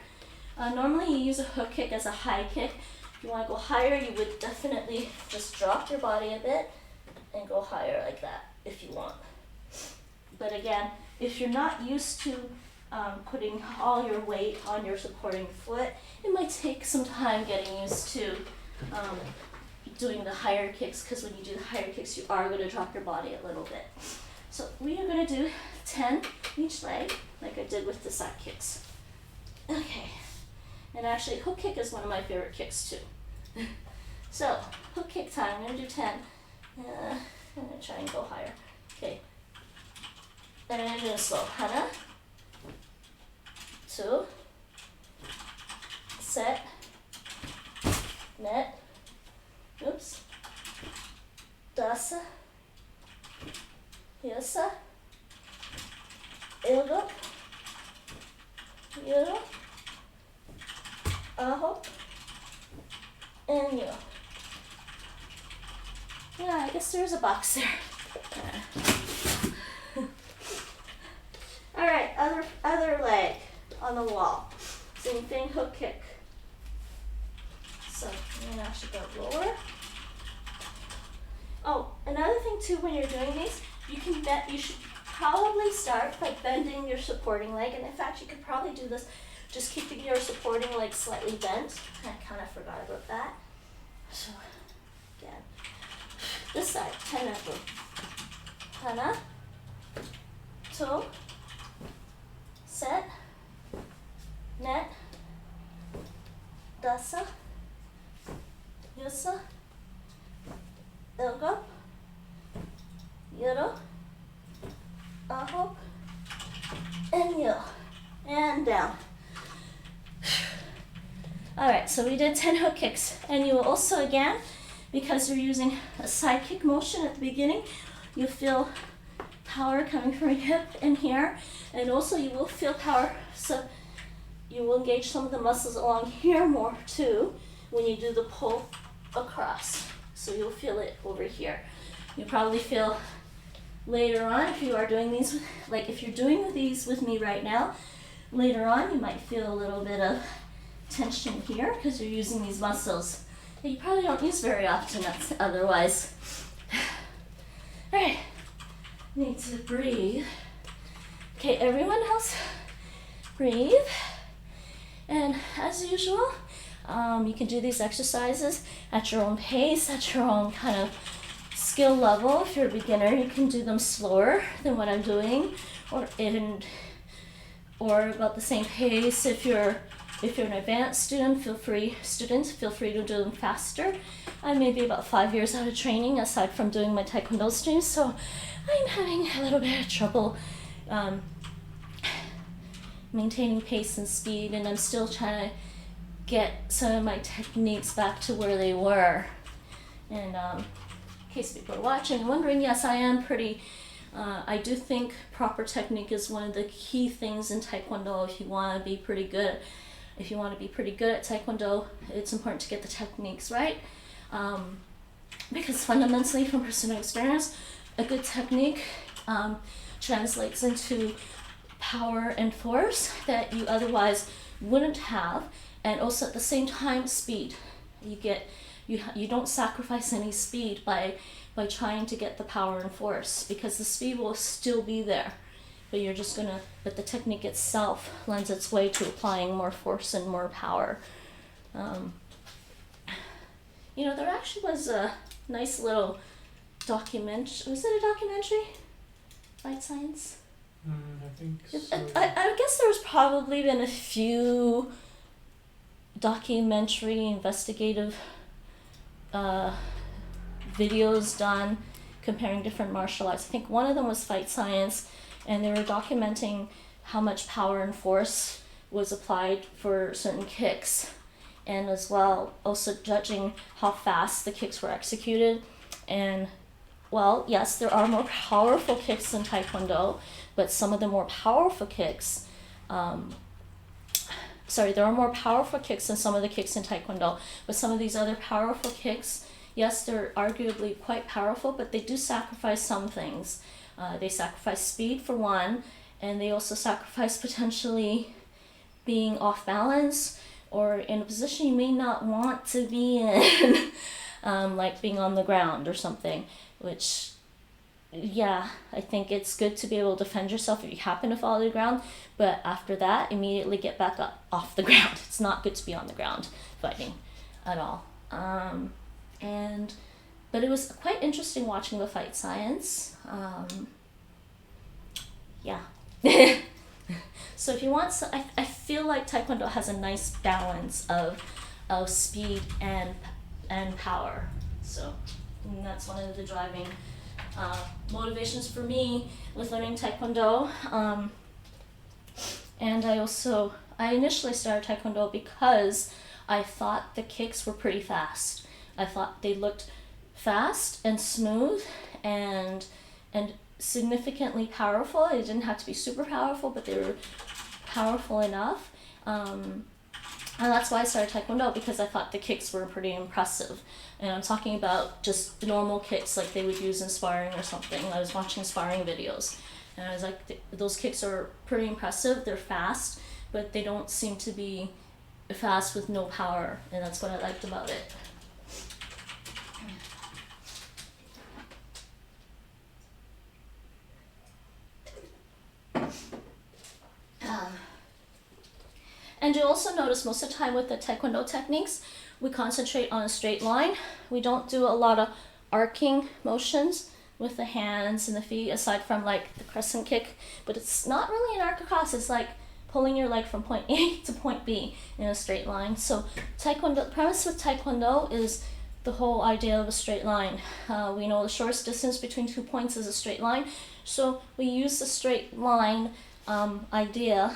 normally you use a hook kick as a high kick. If you want to go higher, you would definitely just drop your body a bit and go higher like that if you want. But again, if you're not used to putting all your weight on your supporting foot, it might take some time getting used to doing the higher kicks, because when you do the higher kicks, you are going to drop your body a little bit. So we are going to do 10 each leg, like I did with the side kicks. Okay, and actually hook kick is one of my favorite kicks too. So hook kick time, I'm going to do 10. I'm going to try and go higher. Okay, and I'm going to slow. Hana, 2, set, net, oops, dasa, yasa, ilgo, yoro, aho, and yo. Yeah, I guess there's a box there. All right, other leg on the wall. Same thing, hook kick. So I'm gonna actually go lower. Oh, another thing too, when you're doing these, you should probably start by bending your supporting leg. And in fact, you could probably do this just keeping your supporting leg slightly bent. I kind of forgot about that. So again, this side, hana, hana, toe, set, net, dasa, yosa, ilgo, yoro, aho, and yo, and down. Alright, so we did 10 hook kicks, and you will also, again, because you're using a side kick motion at the beginning, you feel power coming from your hip in here, and also you will feel power, so you will engage some of the muscles along here more too when you do the pull across. So you'll feel it over here. You'll probably feel later on, if you are doing these, like if you're doing these with me right now, later on you might feel a little bit of tension here because you're using these muscles that you probably don't use very often otherwise. All right, need to breathe. Okay, everyone else, breathe. And as usual, You can do these exercises at your own pace, at your own kind of skill level. If you're a beginner, you can do them slower than what I'm doing, or about the same pace. If you're an advanced student, feel free to do them faster. I'm maybe about 5 years out of training, aside from doing my Taekwondo streams, so I'm having a little bit of trouble maintaining pace and speed, and I'm still trying to get some of my techniques back to where they were. And in case people are watching and wondering, yes, I am pretty, I do think proper technique is one of the key things in Taekwondo. If you want to be pretty good at Taekwondo, it's important to get the techniques right. Because fundamentally, from personal experience, a good technique translates into power and force that you otherwise wouldn't have, and also at the same time speed. You don't sacrifice any speed by trying to get the power and force, because the speed will still be there, but the technique itself lends its way to applying more force and more power. There actually was a nice little documentary. Was it a documentary? Fight Science? I think so. I guess there's probably been a few documentary investigative videos done comparing different martial arts. I think one of them was Fight Science, and they were documenting how much power and force was applied for certain kicks, and as well also judging how fast the kicks were executed. And well, yes, there are more powerful kicks in Taekwondo, but some of the more powerful kicks, there are more powerful kicks than some of the kicks in Taekwondo, but some of these other powerful kicks, yes, they're arguably quite powerful, but they do sacrifice some things. They sacrifice speed for one, and they also sacrifice potentially being off balance or in a position you may not want to be in, like being on the ground or something, which, yeah, I think it's good to be able to defend yourself if you happen to fall to the ground, but after that, immediately get back up off the ground. It's not good to be on the ground fighting at all. But it was quite interesting watching the Fight Science. Yeah. So if you want, I feel like Taekwondo has a nice balance of speed and power. So that's one of the driving motivations for me with learning Taekwondo. And I initially started Taekwondo because I thought the kicks were pretty fast. I thought they looked fast and smooth and significantly powerful. They didn't have to be super powerful, but they were powerful enough. And that's why I started Taekwondo, because I thought the kicks were pretty impressive. And I'm talking about just normal kicks like they would use in sparring or something. I was watching sparring videos, and I was like, those kicks are pretty impressive. They're fast, but they don't seem to be fast with no power, and that's what I liked about it. And you also notice most of the time with the Taekwondo techniques, we concentrate on a straight line. We don't do a lot of arcing motions with the hands and the feet, aside from like the crescent kick. But it's not really an arc across. It's like pulling your leg from point A to point B in a straight line. So Taekwondo, the premise with Taekwondo is the whole idea of a straight line. We know the shortest distance between 2 points is a straight line. So we use the straight line idea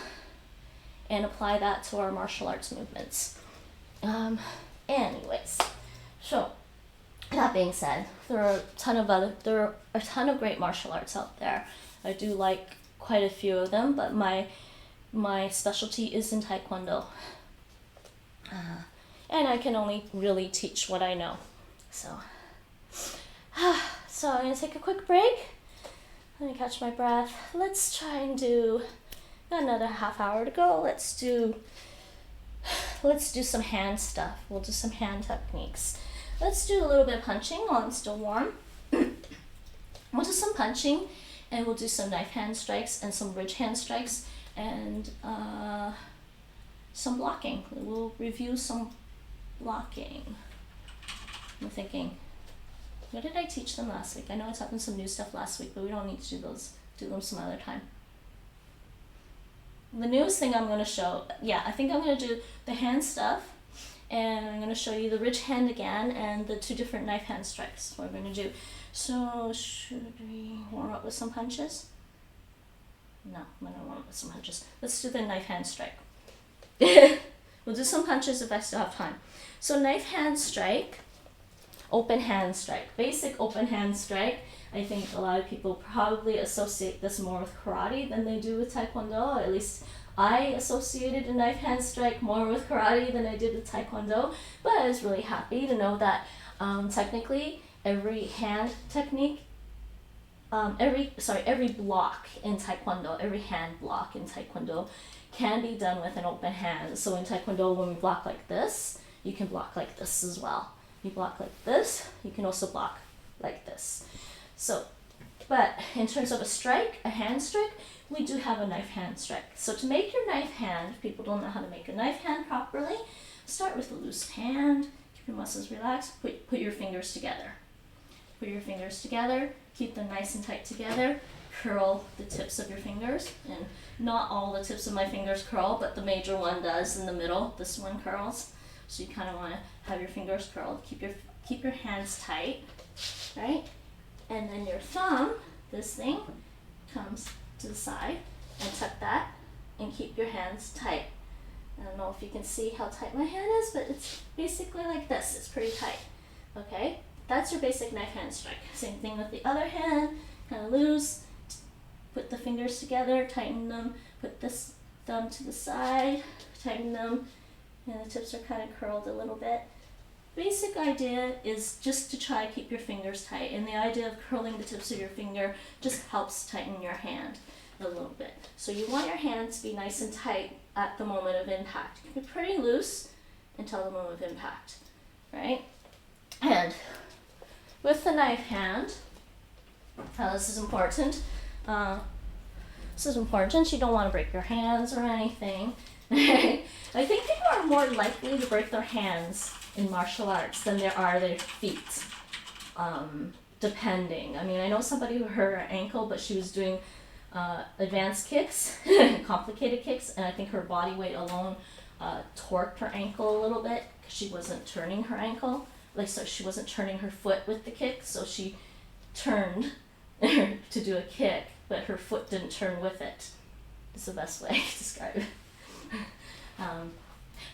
and apply that to our martial arts movements. Anyways, so that being said, there are a ton of great martial arts out there. I do like quite a few of them, but my specialty is in Taekwondo. And I can only really teach what I know. So I'm gonna take a quick break. Let me catch my breath. Let's try and do another half hour to go. Let's do some hand stuff. We'll do some hand techniques. Let's do a little bit of punching while I'm still warm. We'll do some punching, and we'll do some knife hand strikes and some ridge hand strikes, and some blocking. We'll review some blocking. I'm thinking, what did I teach them last week? I know I taught them some new stuff last week, but we don't need to do those. Do them some other time. The newest thing I'm going to show, yeah, I think I'm going to do the hand stuff, and I'm going to show you the ridge hand again and the 2 different knife hand strikes. What we're going to do. So should we warm up with some punches? No, I'm going to warm up with some punches. Let's do the knife hand strike. We'll do some punches if I still have time. So knife hand strike, open hand strike, basic open hand strike. I think a lot of people probably associate this more with karate than they do with Taekwondo. Or at least I associated a knife hand strike more with karate than I did with Taekwondo. But I was really happy to know that technically every hand technique, every block in Taekwondo, every hand block in Taekwondo can be done with an open hand. So in Taekwondo, when we block like this, you can block like this as well. You block like this, you can also block like this. So, but in terms of a strike, a hand strike, we do have a knife hand strike. So to make your knife hand, people don't know how to make a knife hand properly, start with a loose hand, keep your muscles relaxed, put your fingers together. Put your fingers together, keep them nice and tight together, curl the tips of your fingers, and not all the tips of my fingers curl, but the major one does in the middle. This one curls, so you kind of want to have your fingers curled. Keep your hands tight, right? And then your thumb, this thing, comes to the side, and tuck that, and keep your hands tight. I don't know if you can see how tight my hand is, but it's basically like this. It's pretty tight. Okay, that's your basic knife hand strike. Same thing with the other hand, kind of loose. Put the fingers together, tighten them, put this thumb to the side, tighten them, and the tips are kind of curled a little bit. Basic idea is just to try to keep your fingers tight, and the idea of curling the tips of your finger just helps tighten your hand a little bit. So you want your hand to be nice and tight at the moment of impact. You can be pretty loose until the moment of impact, right? And with the knife hand, this is important. You don't want to break your hands or anything. I think people are more likely to break their hands in martial arts than there are their feet, depending. I mean, I know somebody who hurt her ankle, but she was doing advanced kicks, complicated kicks, and I think her body weight alone torqued her ankle a little bit because she wasn't turning her ankle. So she wasn't turning her foot with the kick, so she turned to do a kick, but her foot didn't turn with it. It's the best way to describe it.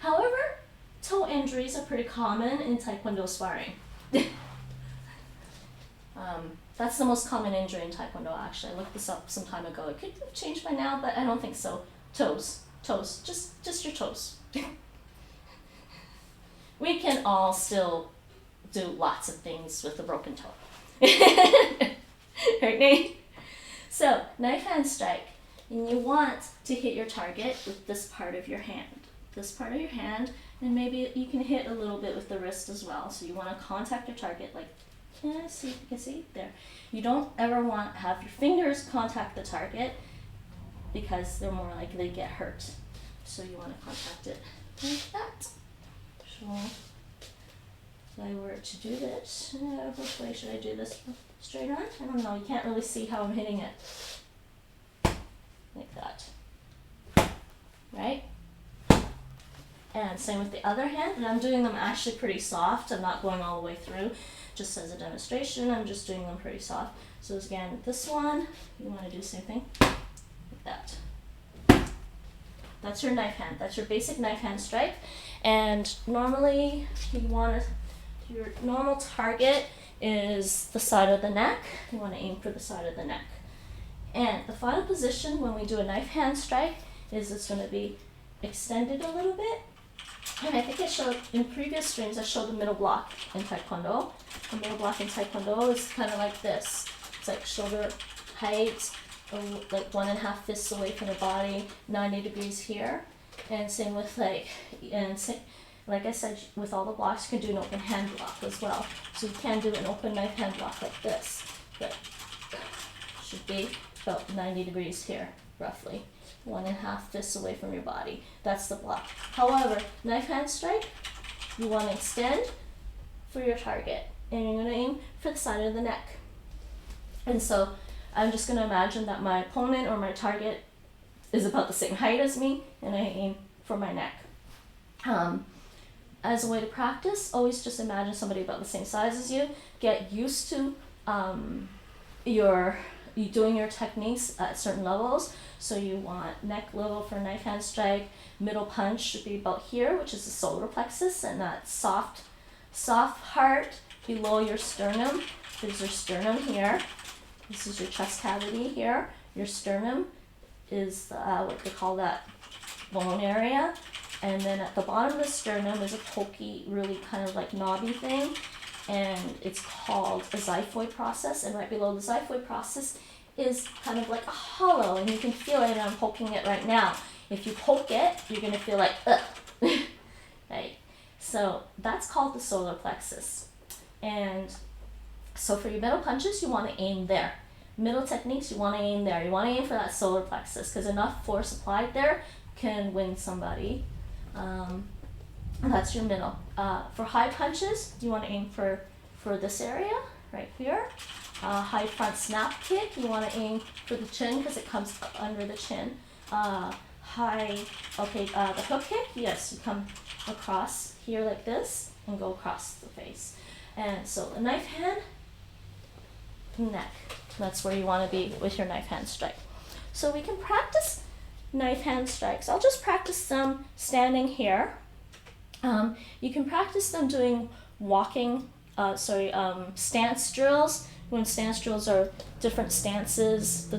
However, toe injuries are pretty common in Taekwondo sparring. That's the most common injury in Taekwondo, actually. I looked this up some time ago. It could have changed by now, but I don't think so. Toes. Just your toes. We can all still do lots of things with a broken toe. Right, Nate? So, knife hand strike. And you want to hit your target with this part of your hand. This part of your hand, and maybe you can hit a little bit with the wrist as well. So you want to contact your target like, see if you can see there. You don't ever want to have your fingers contact the target because they're more likely to get hurt. So you want to contact it like that. So if I were to do this, which way should I do this? Straight on? I don't know. You can't really see how I'm hitting it. Like that. Right? And same with the other hand, and I'm doing them actually pretty soft. I'm not going all the way through. Just as a demonstration, I'm just doing them pretty soft. So again, this one, you want to do the same thing, like that. That's your knife hand. That's your basic knife hand strike. And normally, your normal target is the side of the neck. You want to aim for the side of the neck. And the final position when we do a knife hand strike is it's going to be extended a little bit. And I think I showed, in previous streams, I showed the middle block in Taekwondo. The middle block in Taekwondo is kind of like this. It's like shoulder height, like 1.5 fists away from the body, 90 degrees here. And same with like I said, with all the blocks, you can do an open hand block as well. So you can do an open knife hand block like this. But should be about 90 degrees here, roughly. 1.5 fists away from your body. That's the block. However, knife hand strike, you want to extend for your target, and you're going to aim for the side of the neck. And so I'm just going to imagine that my opponent or my target is about the same height as me, and I aim for my neck. As a way to practice, always just imagine somebody about the same size as you. Get used to you doing your techniques at certain levels. So you want neck level for knife hand strike, middle punch should be about here, which is the solar plexus, and that soft part below your sternum. There's your sternum here. This is your chest cavity here. Your sternum is what they call that bone area. And then at the bottom of the sternum is a pokey, really kind of like knobby thing, and it's called a xiphoid process. And right below the xiphoid process is kind of like a hollow, and you can feel it, and I'm poking it right now. If you poke it, you're going to feel like, ugh. Right? So that's called the solar plexus. And so for your middle punches, you want to aim there. Middle techniques, you want to aim there. You want to aim for that solar plexus, because enough force applied there can win somebody. That's your middle. For high punches, you want to aim for this area right here. High front snap kick, you want to aim for the chin because it comes under the chin. The hook kick, yes, you come across here like this and go across the face. And so the knife hand, neck. That's where you want to be with your knife hand strike. So we can practice knife hand strikes. I'll just practice them standing here. You can practice them doing stance drills. When stance drills are different stances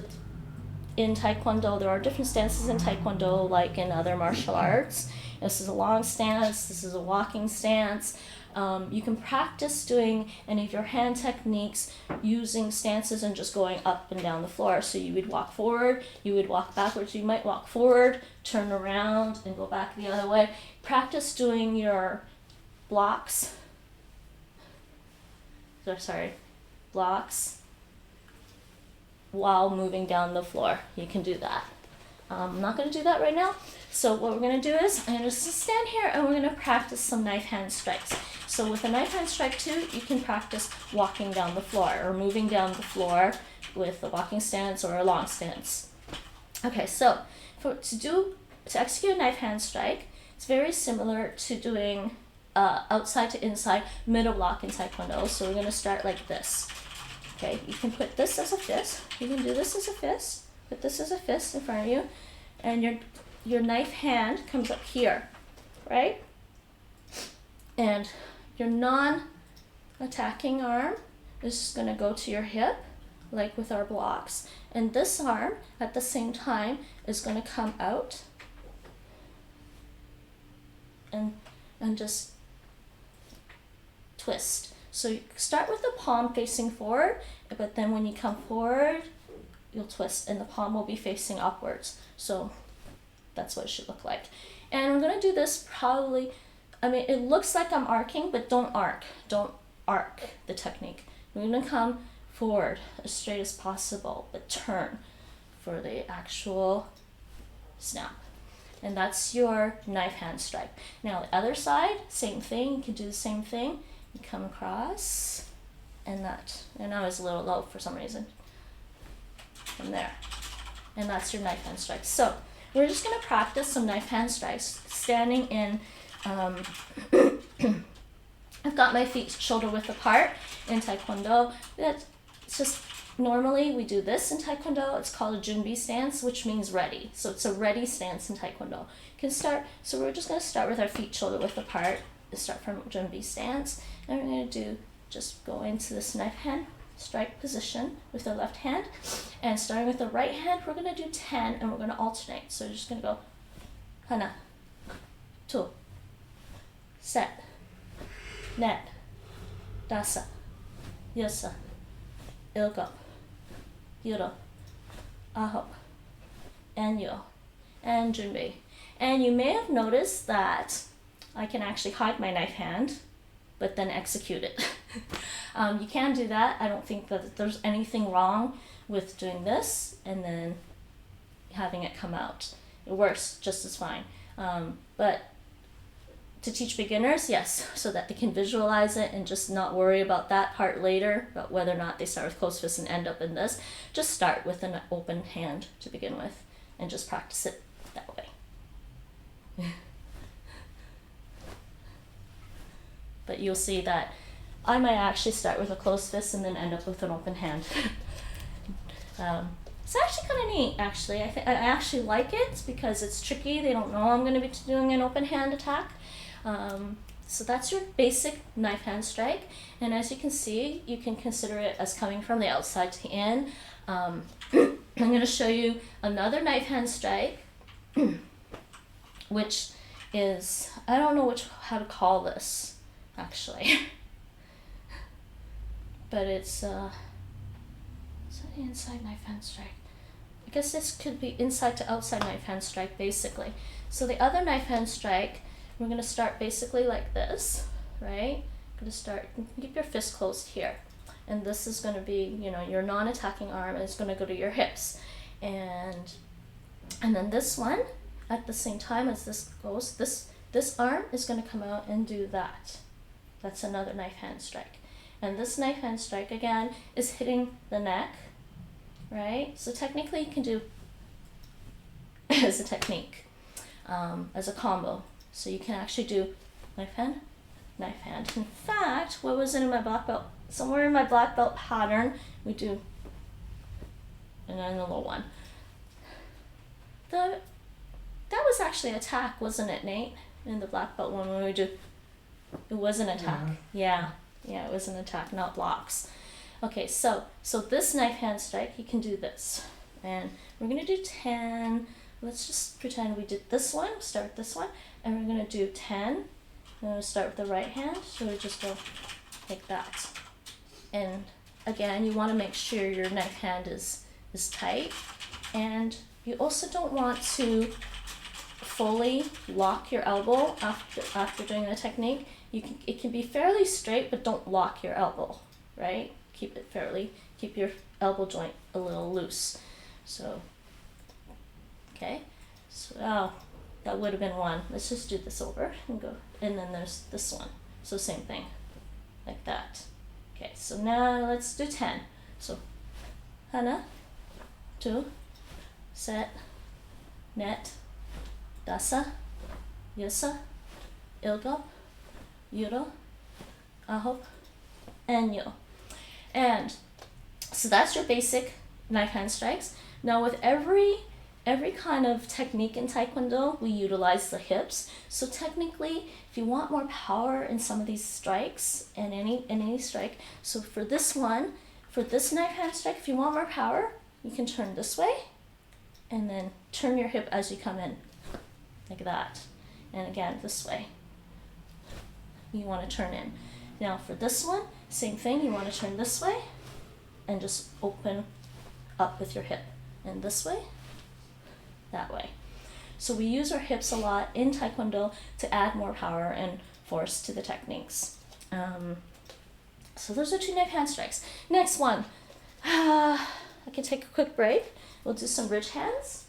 in Taekwondo, there are different stances in Taekwondo like in other martial arts. This is a long stance, this is a walking stance. You can practice doing any of your hand techniques using stances and just going up and down the floor. So you would walk forward, you would walk backwards, you might walk forward, turn around, and go back the other way. Practice doing your blocks while moving down the floor. You can do that. I'm not going to do that right now. So what we're going to do is I'm going to stand here and we're going to practice some knife hand strikes. So with a knife hand strike too, you can practice walking down the floor or moving down the floor with a walking stance or a long stance. Okay, so to execute a knife hand strike, it's very similar to doing outside to inside middle block in Taekwondo. So we're going to start like this. Okay, you can put this as a fist. You can do this as a fist. Put this as a fist in front of you, and your knife hand comes up here, right? And your non-attacking arm is just going to go to your hip, like with our blocks. And this arm, at the same time, is going to come out and just twist. So you start with the palm facing forward, but then when you come forward, you'll twist and the palm will be facing upwards. So that's what it should look like. And I'm going to do this probably, it looks like I'm arcing, but don't arc. Don't arc the technique. We're going to come forward as straight as possible, but turn for the actual snap. And that's your knife hand strike. Now the other side, same thing. You can do the same thing. You come across, and I was a little low for some reason. From there. And that's your knife hand strike. So we're just going to practice some knife hand strikes standing in I've got my feet shoulder width apart in Taekwondo. It's just normally we do this in Taekwondo. It's called a Junbi stance, which means ready. So it's a ready stance in Taekwondo. So we're just going to start with our feet shoulder width apart. Start from Junbi stance, and we're going to just go into this knife hand strike position with the left hand, and starting with the right hand, we're going to do 10, and we're going to alternate. So we're just going to go hana, two, set, net, dasa, yasa, ilgo, yuro, aho, and yo, and junbi. And you may have noticed that I can actually hide my knife hand, but then execute it. You can do that. I don't think that there's anything wrong with doing this and then having it come out. It works just as fine. But to teach beginners, yes, so that they can visualize it and just not worry about that part later, about whether or not they start with closed fists and end up in this. Just start with an open hand to begin with and just practice it that way. But you'll see that I might actually start with a closed fist and then end up with an open hand. It's actually kind of neat, actually. I actually like it because it's tricky. They don't know I'm going to be doing an open hand attack. So that's your basic knife hand strike. And as you can see, you can consider it as coming from the outside to in. I'm going to show you another knife hand strike, which is, I don't know how to call this, actually. But it's an inside knife hand strike. I guess this could be inside to outside knife hand strike, basically. So the other knife hand strike, we're going to start basically like this, right? Going to start, keep your fist closed here. And this is going to be, you know, your non-attacking arm is going to go to your hips. And then this one, at the same time as this goes, this arm is going to come out and do that. That's another knife hand strike. And this knife hand strike, again, is hitting the neck, right? So technically you can do as a technique, as a combo. So you can actually do knife hand, knife hand. In fact, what was it in my black belt? Somewhere in my black belt pattern, we do, and then the little one. That was actually an attack, wasn't it, Nate? In the black belt one when we do, it was an attack. Yeah, it was an attack, not blocks. Okay, so this knife hand strike, you can do this. And we're gonna do 10, let's just pretend we did this one, start this one, and we're gonna do 10. I'm gonna start with the right hand, so we just go like that. And again, you wanna make sure your knife hand is tight. And you also don't want to fully lock your elbow after doing the technique. It can be fairly straight, but don't lock your elbow, right? Keep your elbow joint a little loose. So, okay, so that would have been one. Let's just do this over and go, and then there's this one. So same thing, like that. Okay, so now let's do 10. So, hana, 2, set, net, dasa, yasa, ilgop, yuro, ahop, and yo. And so that's your basic knife hand strikes. Now with every kind of technique in Taekwondo, we utilize the hips. So technically, if you want more power in some of these strikes, and any strike, so for this one, for this knife hand strike, if you want more power, you can turn this way, and then turn your hip as you come in, like that. And again, this way. You want to turn in. Now for this one, same thing, you want to turn this way, and just open up with your hip. And this way, that way. So we use our hips a lot in Taekwondo to add more power and force to the techniques. So those are 2 knife hand strikes. Next one, I can take a quick break. We'll do some bridge hands.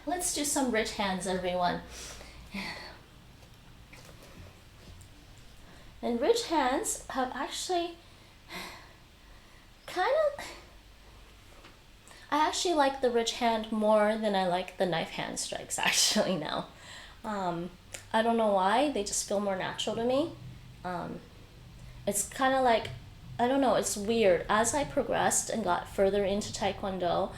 Let's do some bridge hands, everyone. And bridge hands have actually I actually like the bridge hand more than I like the knife hand strikes actually now. I don't know why, they just feel more natural to me. It's kind of like, I don't know, it's weird. As I progressed and got further into Taekwondo,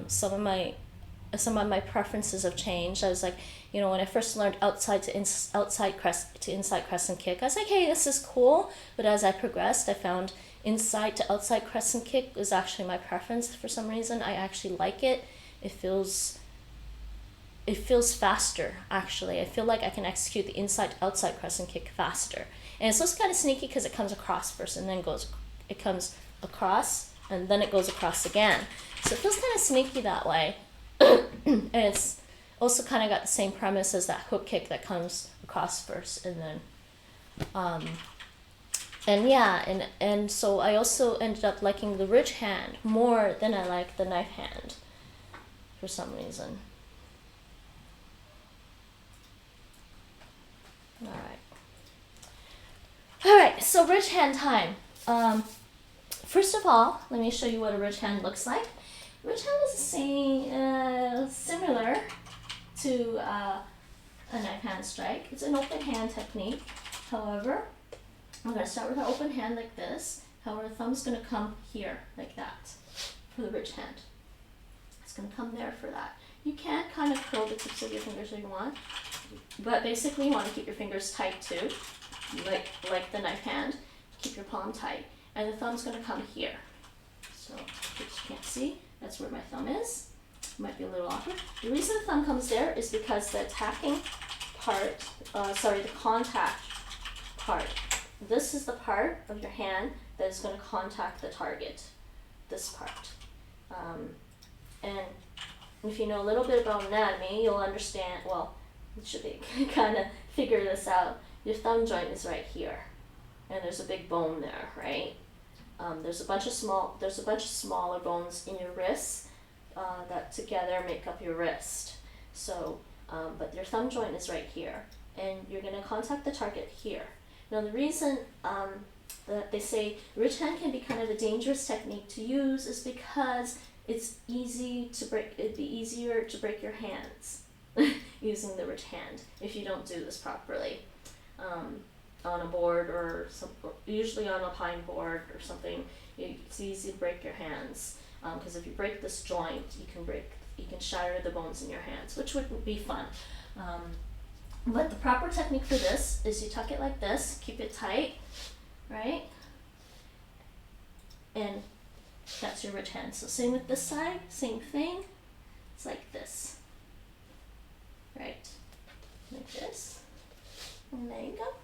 some of my preferences have changed. I was like, you know, when I first learned outside to inside crescent kick, I was like, hey, this is cool. But as I progressed, I found inside to outside crescent kick is actually my preference for some reason. I actually like it. It feels faster, actually. I feel like I can execute the inside to outside crescent kick faster. And it's also kind of sneaky because it comes across first and then it comes across and then it goes across again. So it feels kind of sneaky that way. And it's also kind of got the same premise as that hook kick that comes across first and then And yeah, and so I also ended up liking the rich hand more than I like the knife hand for some reason. All right, so rich hand time. First of all, let me show you what a rich hand looks like. Rich hand is the same, similar to a knife hand strike. It's an open hand technique. However, I'm going to start with an open hand like this. However, the thumb's going to come here like that for the rich hand. It's going to come there for that. You can kind of curl the tips of your fingers if you want, but basically you want to keep your fingers tight too, like the knife hand. Keep your palm tight, and the thumb's going to come here. So, if you can't see, that's where my thumb is. Might be a little awkward. The reason the thumb comes there is because the attacking part, the contact part, this is the part of your hand that is going to contact the target, this part. And if you know a little bit about anatomy, you'll understand, well, you should kind of figure this out. Your thumb joint is right here, and there's a big bone there, right? There's a bunch of smaller bones in your wrists that together make up your wrist. So, but your thumb joint is right here, and you're going to contact the target here. Now, the reason that they say rich hand can be kind of a dangerous technique to use is because it's easy to break. It'd be easier to break your hands using the rich hand if you don't do this properly. On a board or usually on a pine board or something, it's easy to break your hands because if you break this joint, you can shatter the bones in your hands, which wouldn't be fun. But the proper technique for this is you tuck it like this, keep it tight, right? And that's your rich hand. So same with this side, same thing. It's like this, right? Like this, and there you go.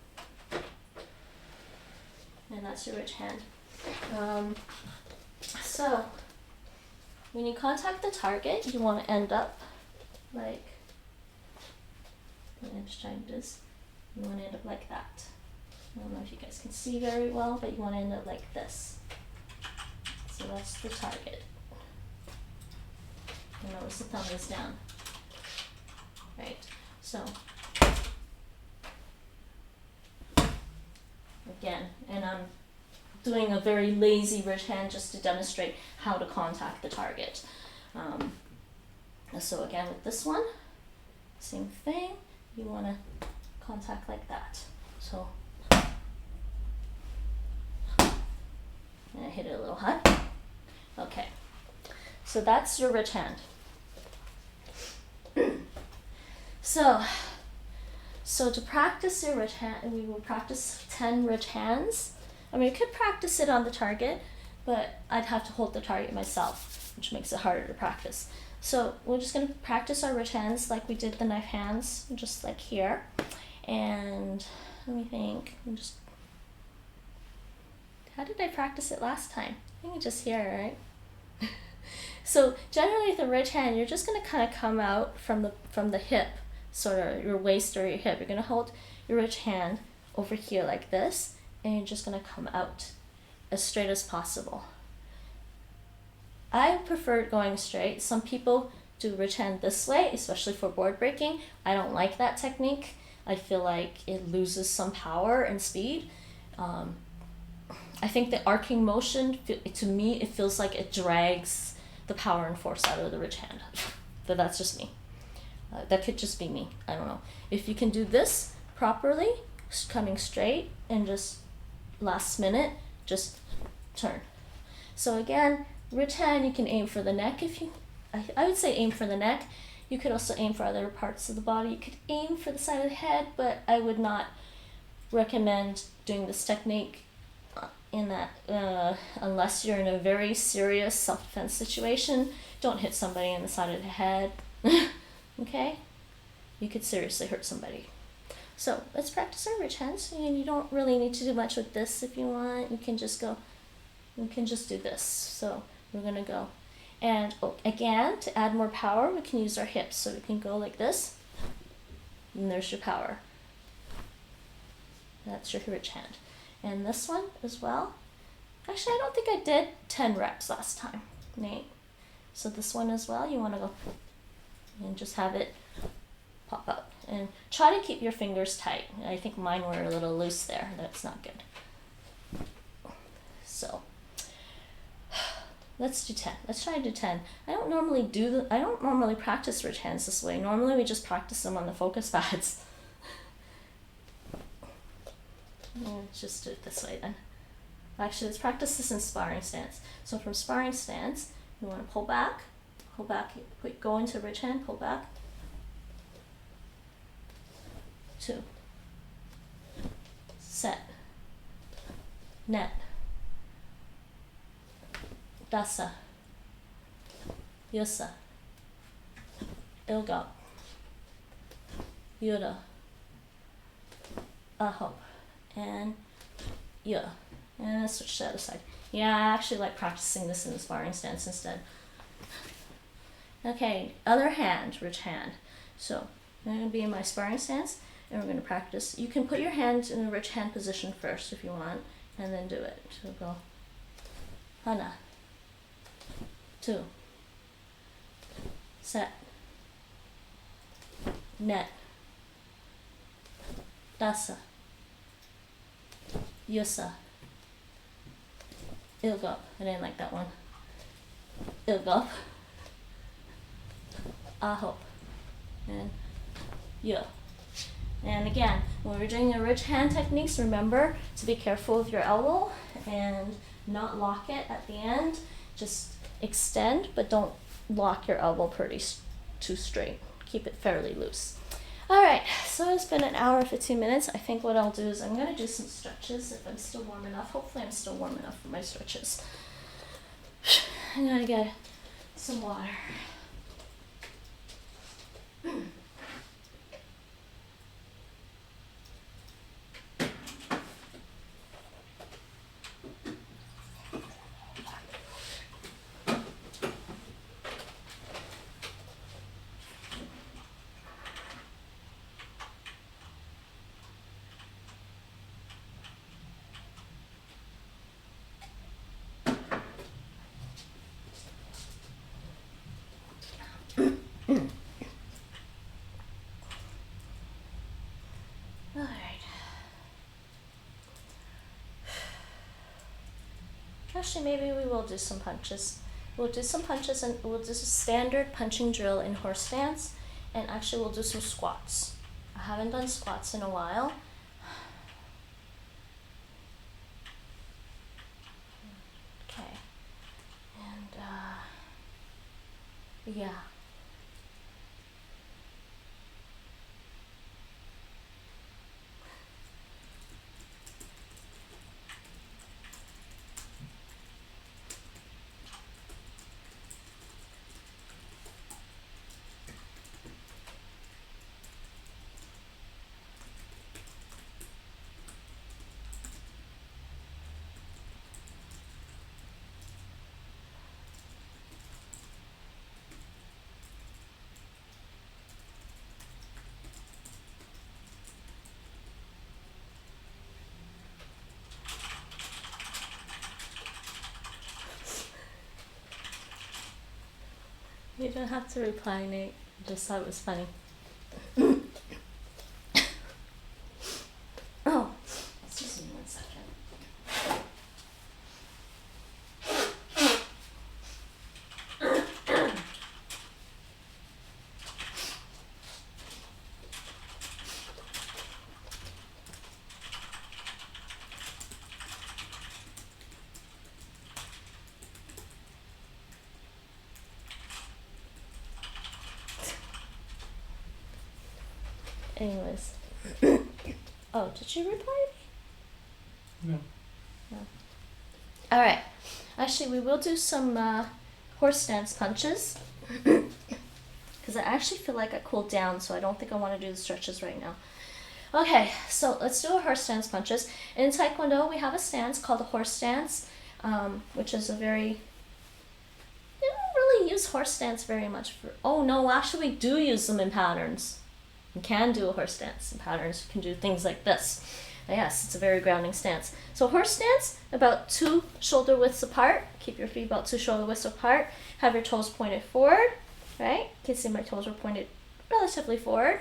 And that's your rich hand. So when you contact the target, you want to end up like, I'm just trying to this. You want to end up like that. I don't know if you guys can see very well, but you want to end up like this. So that's the target. And notice the thumb is down. Right. So again, and I'm doing a very lazy rich hand just to demonstrate how to contact the target. So again, with this one, same thing. You want to contact like that. So, and I hit it a little hard. Okay, so that's your rich hand. So to practice your rich hand, we will practice 10 rich hands. I mean, you could practice it on the target, but I'd have to hold the target myself, which makes it harder to practice. So we're just going to practice our rich hands like we did the knife hands, just like here. And let me think, how did I practice it last time? I think just here, right? So generally with the rich hand, you're just going to kind of come out from the hip, sort of your waist or your hip. You're going to hold your rich hand over here like this, and you're just going to come out as straight as possible. I prefer going straight. Some people do rich hand this way, especially for board breaking. I don't like that technique. I feel like it loses some power and speed. I think the arcing motion, to me, it feels like it drags the power and force out of the rich hand. But that's just me. That could just be me. I don't know. If you can do this properly, coming straight, and just last minute, just turn. So again, rich hand, you can aim for the neck if you, I would say aim for the neck. You could also aim for other parts of the body. You could aim for the side of the head, but I would not recommend doing this technique in that, unless you're in a very serious self-defense situation. Don't hit somebody in the side of the head, okay? You could seriously hurt somebody. So let's practice our rich hands, and you don't really need to do much with this if you want. You can just go, you can just do this. So we're gonna go. And again, to add more power, we can use our hips. So we can go like this, and there's your power. That's your rich hand. And this one as well. Actually, I don't think I did 10 reps last time, Nate. So this one as well, you want to go and just have it pop up. And try to keep your fingers tight. I think mine were a little loose there. That's not good. So let's do 10. Let's try to do 10. I don't normally practice ridge hands this way. Normally we just practice them on the focus pads. Let's just do it this way then. Actually, let's practice this in sparring stance. So from sparring stance, you want to pull back, go into ridge hand, pull back. 2. Set. Net. Dasa. Yosa. Ilga. Yoda. Aho. And yeah. And let's switch to the other side. Yeah, I actually like practicing this in the sparring stance instead. Okay, other hand, ridge hand. So I'm going to be in my sparring stance, and we're going to practice. You can put your hands in a ridge hand position first if you want, and then do it. So go hana, 2, set, net, dasa, yosa, ilgop. I didn't like that one. Ilgop, aho, and yo. And again, when we're doing the ridge hand techniques, remember to be careful with your elbow and not lock it at the end. Just extend, but don't lock your elbow too straight. Keep it fairly loose. All right, so it's been an hour and 15 minutes. I think what I'll do is I'm gonna do some stretches if I'm still warm enough. Hopefully I'm still warm enough for my stretches. I'm gonna get some water. All right. Actually, maybe we will do some punches. We'll do some punches and we'll do a standard punching drill in horse stance, and actually we'll do some squats. I haven't done squats in a while. Okay. And yeah. You don't have to reply, Nate. I just thought it was funny. Oh, excuse me 1 second. Anyways. Oh, did you reply me? No. No. All right. Actually, we will do some horse stance punches because I actually feel like I cooled down, so I don't think I want to do the stretches right now. Okay, so let's do our horse stance punches. In Taekwondo, we have a stance called a horse stance, which is a very... You don't really use horse stance very much for... Oh no, actually we do use them in patterns. You can do a horse stance in patterns. You can do things like this. Yes, it's a very grounding stance. So horse stance, about 2 shoulder widths apart. Keep your feet about 2 shoulder widths apart. Have your toes pointed forward, right? You can see my toes are pointed relatively forward.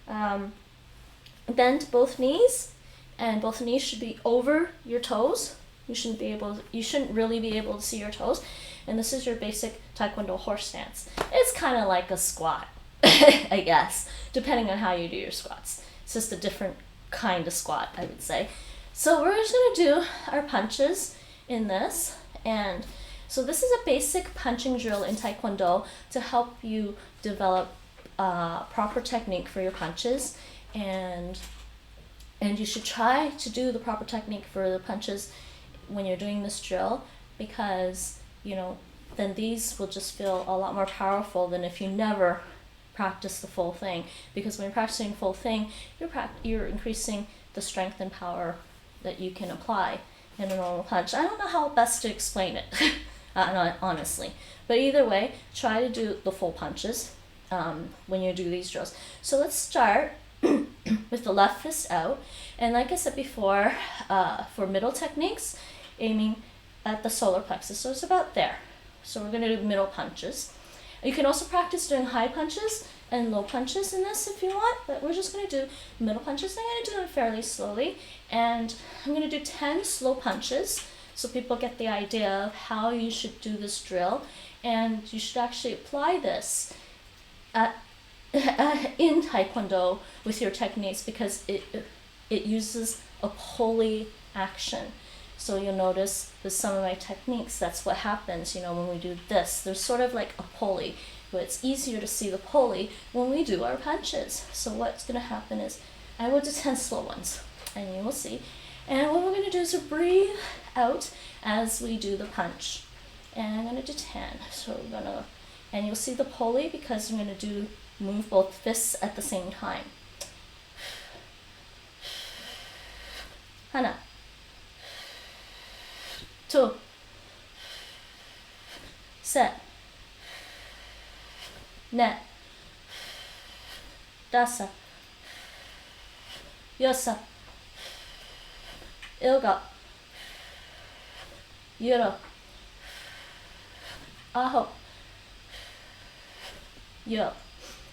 Bend both knees, and both knees should be over your toes. You shouldn't really be able to see your toes. And this is your basic Taekwondo horse stance. It's kind of like a squat, I guess, depending on how you do your squats. It's just a different kind of squat, I would say. So we're just going to do our punches in this. And so this is a basic punching drill in Taekwondo to help you develop proper technique for your punches. And you should try to do the proper technique for the punches when you're doing this drill, because then these will just feel a lot more powerful than if you never practice the full thing. Because when you're practicing the full thing, you're increasing the strength and power that you can apply in a normal punch. I don't know how best to explain it, honestly. But either way, try to do the full punches when you do these drills. So let's start with the left fist out. And like I said before, for middle techniques, aiming at the solar plexus. So it's about there. So we're going to do middle punches. You can also practice doing high punches and low punches in this if you want, but we're just going to do middle punches. I'm going to do them fairly slowly, and I'm going to do 10 slow punches so people get the idea of how you should do this drill, and you should actually apply this in Taekwondo with your techniques, because it uses a pulley action. So you'll notice with some of my techniques, that's what happens, when we do this. There's sort of like a pulley, but it's easier to see the pulley when we do our punches. So what's going to happen is I will do 10 slow ones, and you will see. And what we're going to do is breathe out as we do the punch. And I'm going to do 10. So we're going to, and you'll see the pulley because I'm going to move both fists at the same time. Hana. 2, set, net, dasa, yosa, ilga, yuro, aho, yo.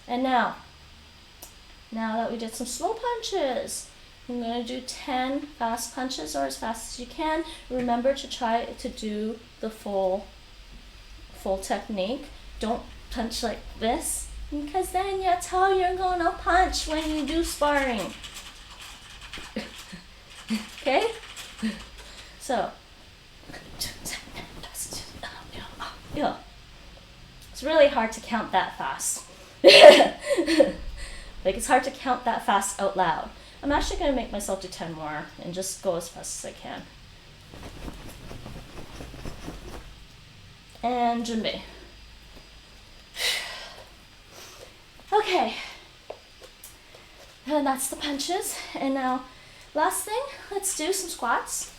And now that we did some slow punches, I'm going to do 10 fast punches, or as fast as you can. Remember to try to do the full technique. Don't punch like this, because then that's how you're going to punch when you do sparring. Okay? So, it's really hard to count that fast. Like, it's hard to count that fast out loud. I'm actually going to make myself do 10 more and just go as fast as I can. And junbei. Okay. And that's the punches. And now, last thing, let's do some squats.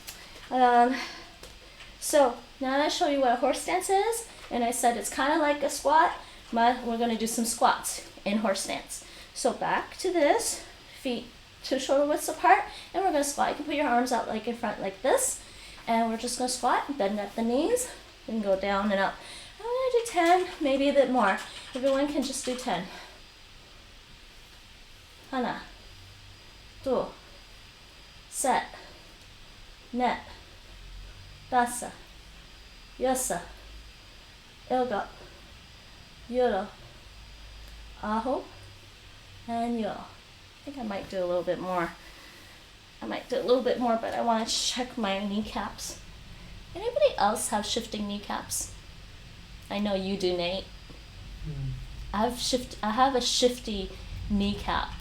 So, now that I show you what a horse stance is, and I said it's kind of like a squat, we're going to do some squats in horse stance. So back to this, feet 2 shoulder widths apart, and we're going to squat. You can put your arms out like in front like this, and we're just going to squat, bend at the knees, and go down and up. I'm going to do 10, maybe a bit more. Everyone can just do 10. Hana, 2, set, net, dasa, yosa, ilga, yuro, aho, and yo. I think I might do a little bit more. But I want to check my kneecaps. Anybody else have shifting kneecaps? I know you do, Nate. I have a shifty kneecap.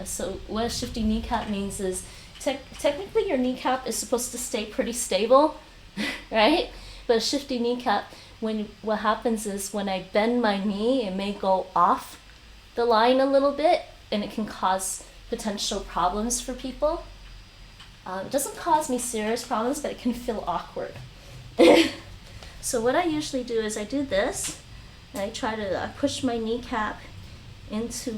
So what a shifty kneecap means is technically your kneecap is supposed to stay pretty stable, right? But a shifty kneecap, what happens is when I bend my knee, it may go off the line a little bit, and it can cause potential problems for people. It doesn't cause me serious problems, but it can feel awkward. So what I usually do is I do this, and I try to push my kneecap into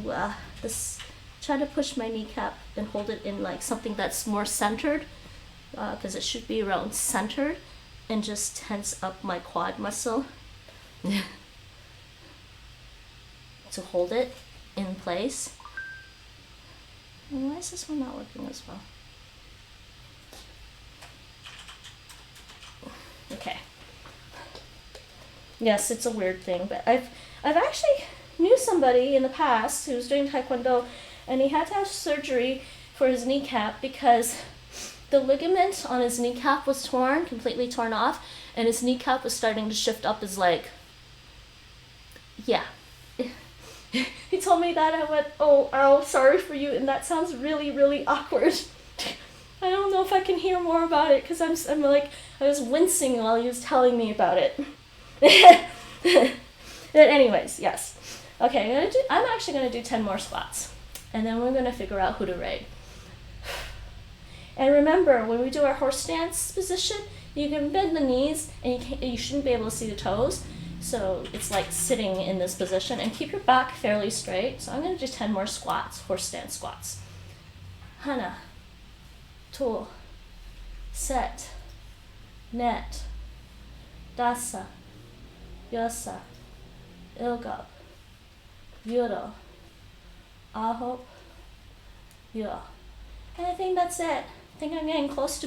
try to push my kneecap and hold it in like something that's more centered, because it should be around centered, and just tense up my quad muscle to hold it in place. And why is this one not working as well? Okay. Yes, it's a weird thing, but I've actually knew somebody in the past who was doing Taekwondo, and he had to have surgery for his kneecap because the ligament on his kneecap was torn, completely torn off, and his kneecap was starting to shift up his leg. Yeah. He told me that, I went, oh, sorry for you, and that sounds really, really awkward. I don't know if I can hear more about it, because I'm like, I was wincing while he was telling me about it. But anyways, yes. Okay, I'm actually going to do 10 more squats, and then we're going to figure out who to raid. And remember, when we do our horse stance position, you can bend the knees, and you shouldn't be able to see the toes. So it's like sitting in this position, and keep your back fairly straight. So I'm going to do 10 more squats, horse stance squats. Hana, to, set, net, dasa, yosa, ilgab, yuro, ahop, yo. And I think that's it. I think I'm getting close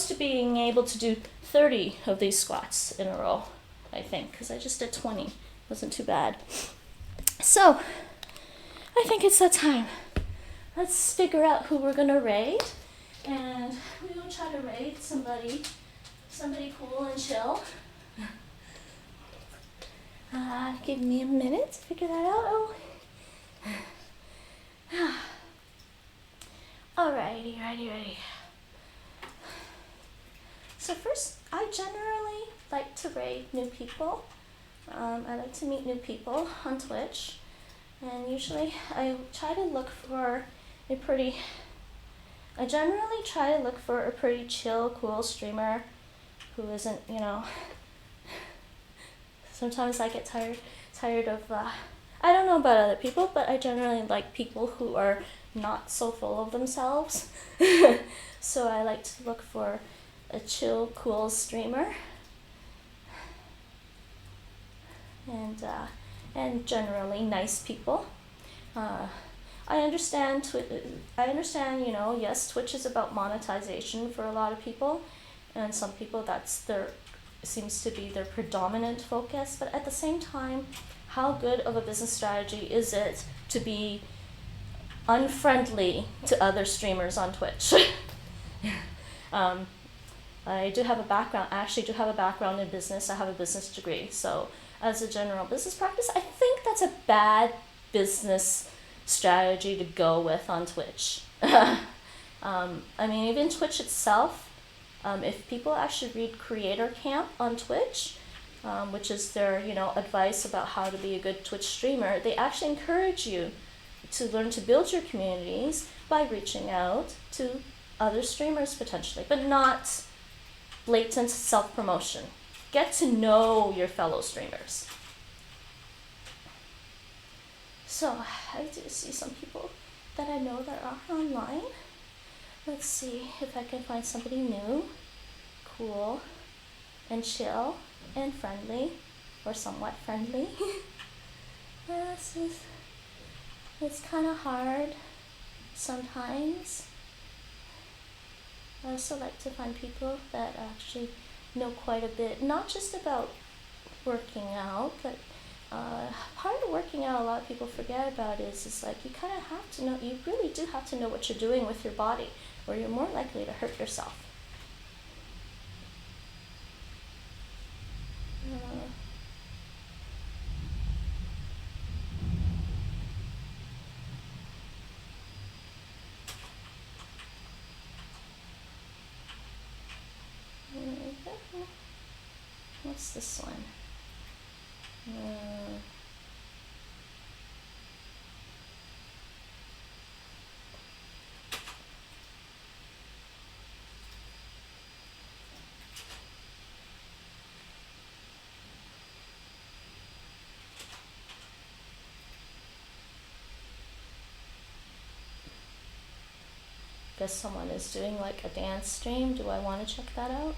to being able to do 30 of these squats in a row, I think, because I just did 20. Wasn't too bad. So I think it's that time. Let's figure out who we're gonna raid, and we will try to raid somebody cool and chill. Give me a minute to figure that out. Alrighty. So first, I generally like to raid new people. I like to meet new people on Twitch, and usually I generally try to look for a pretty chill, cool streamer who isn't, sometimes I get tired of, I don't know about other people, but I generally like people who are not so full of themselves. So I like to look for a chill, cool streamer. And generally nice people. I understand, yes, Twitch is about monetization for a lot of people, and some people seems to be their predominant focus, but at the same time, how good of a business strategy is it to be unfriendly to other streamers on Twitch? I actually do have a background in business. I have a business degree, so as a general business practice, I think that's a bad business strategy to go with on Twitch. Even Twitch itself, if people actually read Creator Camp on Twitch, which is their advice about how to be a good Twitch streamer, they actually encourage you to learn to build your communities by reaching out to other streamers potentially, but not blatant self-promotion. Get to know your fellow streamers. So I do see some people that I know that are online. Let's see if I can find somebody new, cool, and chill, and friendly, or somewhat friendly. It's kind of hard sometimes. I also like to find people that actually know quite a bit, not just about working out, but part of working out a lot of people forget about is like you kind of have to know, you really do have to know what you're doing with your body, or you're more likely to hurt yourself. What's this one? guess someone is doing like a dance stream. Do I want to check that out?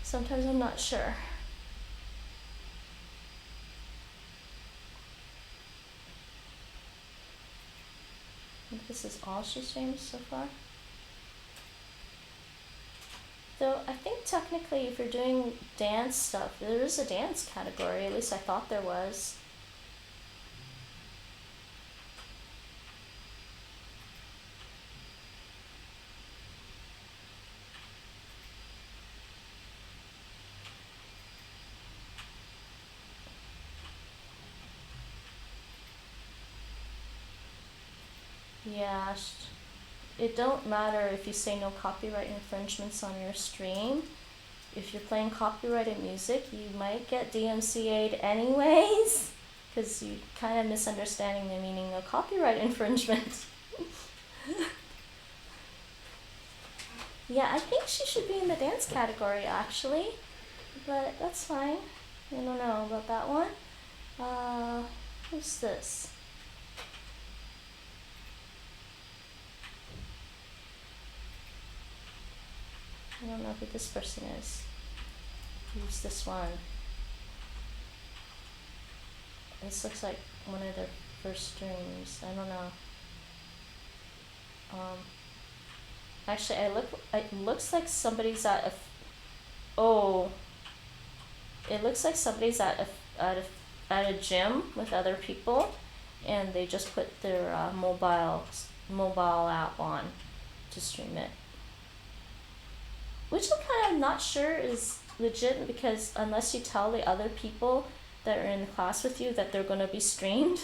Sometimes I'm not sure. I think this is all she streams so far. Though I think technically if you're doing dance stuff, there is a dance category, at least I thought there was. Yeah, it don't matter if you say no copyright infringements on your stream. If you're playing copyrighted music, you might get DMCA'd anyways, because you kind of misunderstanding the meaning of copyright infringement. Yeah, I think she should be in the dance category actually, but that's fine. I don't know about that one. Who's this? I don't know who this person is. Who's this one? This looks like one of their first streams. I don't know. Actually, it looks like somebody's at a. Oh. It looks like somebody's at a gym with other people, and they just put their mobile app on to stream it. Which I'm kind of not sure is legit, because unless you tell the other people that are in the class with you that they're going to be streamed,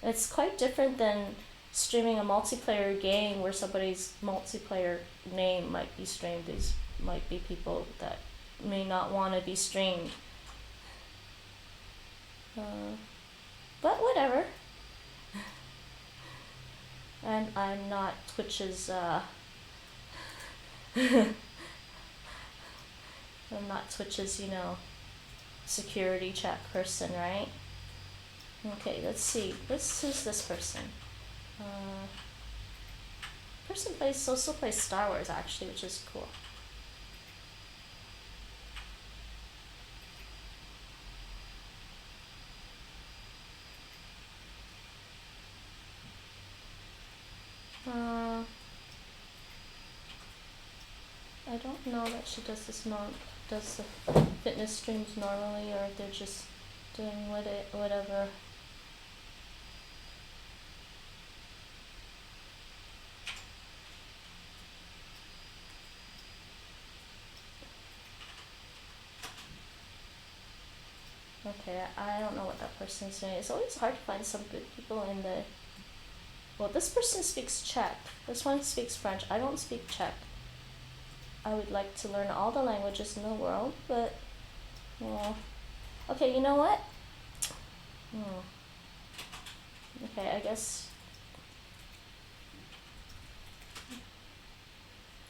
it's quite different than streaming a multiplayer game where somebody's multiplayer name might be streamed. These might be people that may not want to be streamed. But whatever. And I'm not Twitch's I'm not Twitch's, security check person, right? Okay, let's see. Who's this person? Person also plays Star Wars actually, which is cool. I don't know that she does the fitness streams normally, or if they're just doing whatever. Okay, I don't know what that person's doing. It's always hard to find some good people in the. Well, this person speaks Czech. This one speaks French. I don't speak Czech. I would like to learn all the languages in the world, but, well, okay, you know what? Okay, I guess.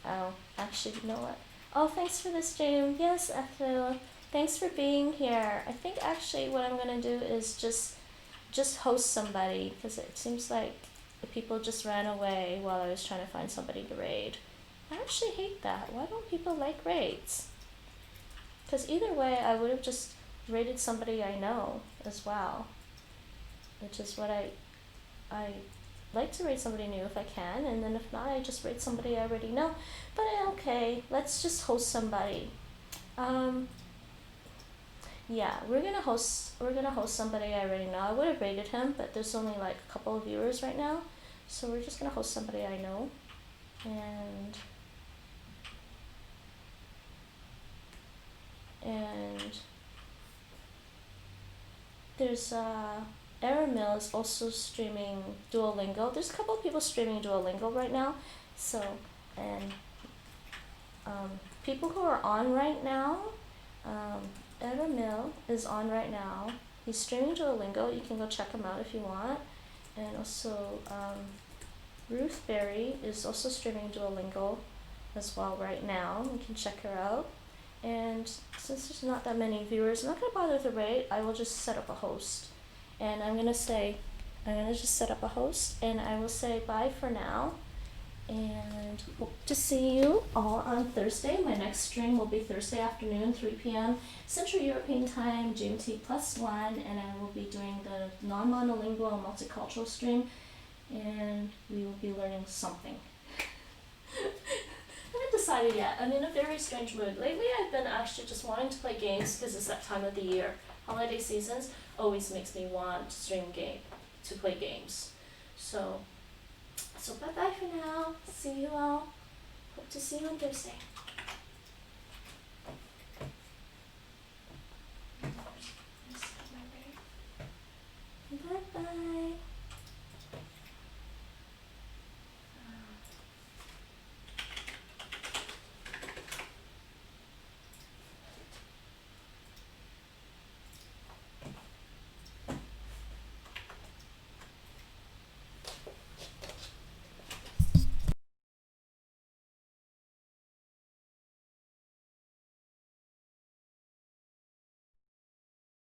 Oh, actually, you know what? Oh, thanks for the stream. Yes, Ethel. Thanks for being here. I think actually what I'm gonna do is just host somebody, because it seems like the people just ran away while I was trying to find somebody to raid. I actually hate that. Why don't people like raids? Because either way, I would have just raided somebody I know as well, which is what I like to raid somebody new if I can, and then if not, I just raid somebody I already know. But okay, let's just host somebody. Yeah, we're gonna host somebody I already know. I would have raided him, but there's only like a couple of viewers right now, so we're just gonna host somebody I know. And there's Aramil is also streaming Duolingo. There's a couple of people streaming Duolingo right now. So, and people who are on right now, Aramil is on right now. He's streaming Duolingo. You can go check him out if you want. And also, Ruth Berry is also streaming Duolingo as well right now. You can check her out. And since there's not that many viewers, I'm not going to bother with the raid. I will just set up a host. And I'm going to say, I'm gonna just set up a host, and I will say bye for now. And hope to see you all on Thursday. My next stream will be Thursday afternoon, 3 p.m. Central European Time, GMT +1, and I will be doing the non-monolingual multicultural stream, and we will be learning something. I haven't decided yet. I'm in a very strange mood. Lately, I've been actually just wanting to play games because it's that time of the year. Holiday seasons always makes me want to play games. So bye-bye for now. See you all. Hope to see you on Thursday. Bye-bye.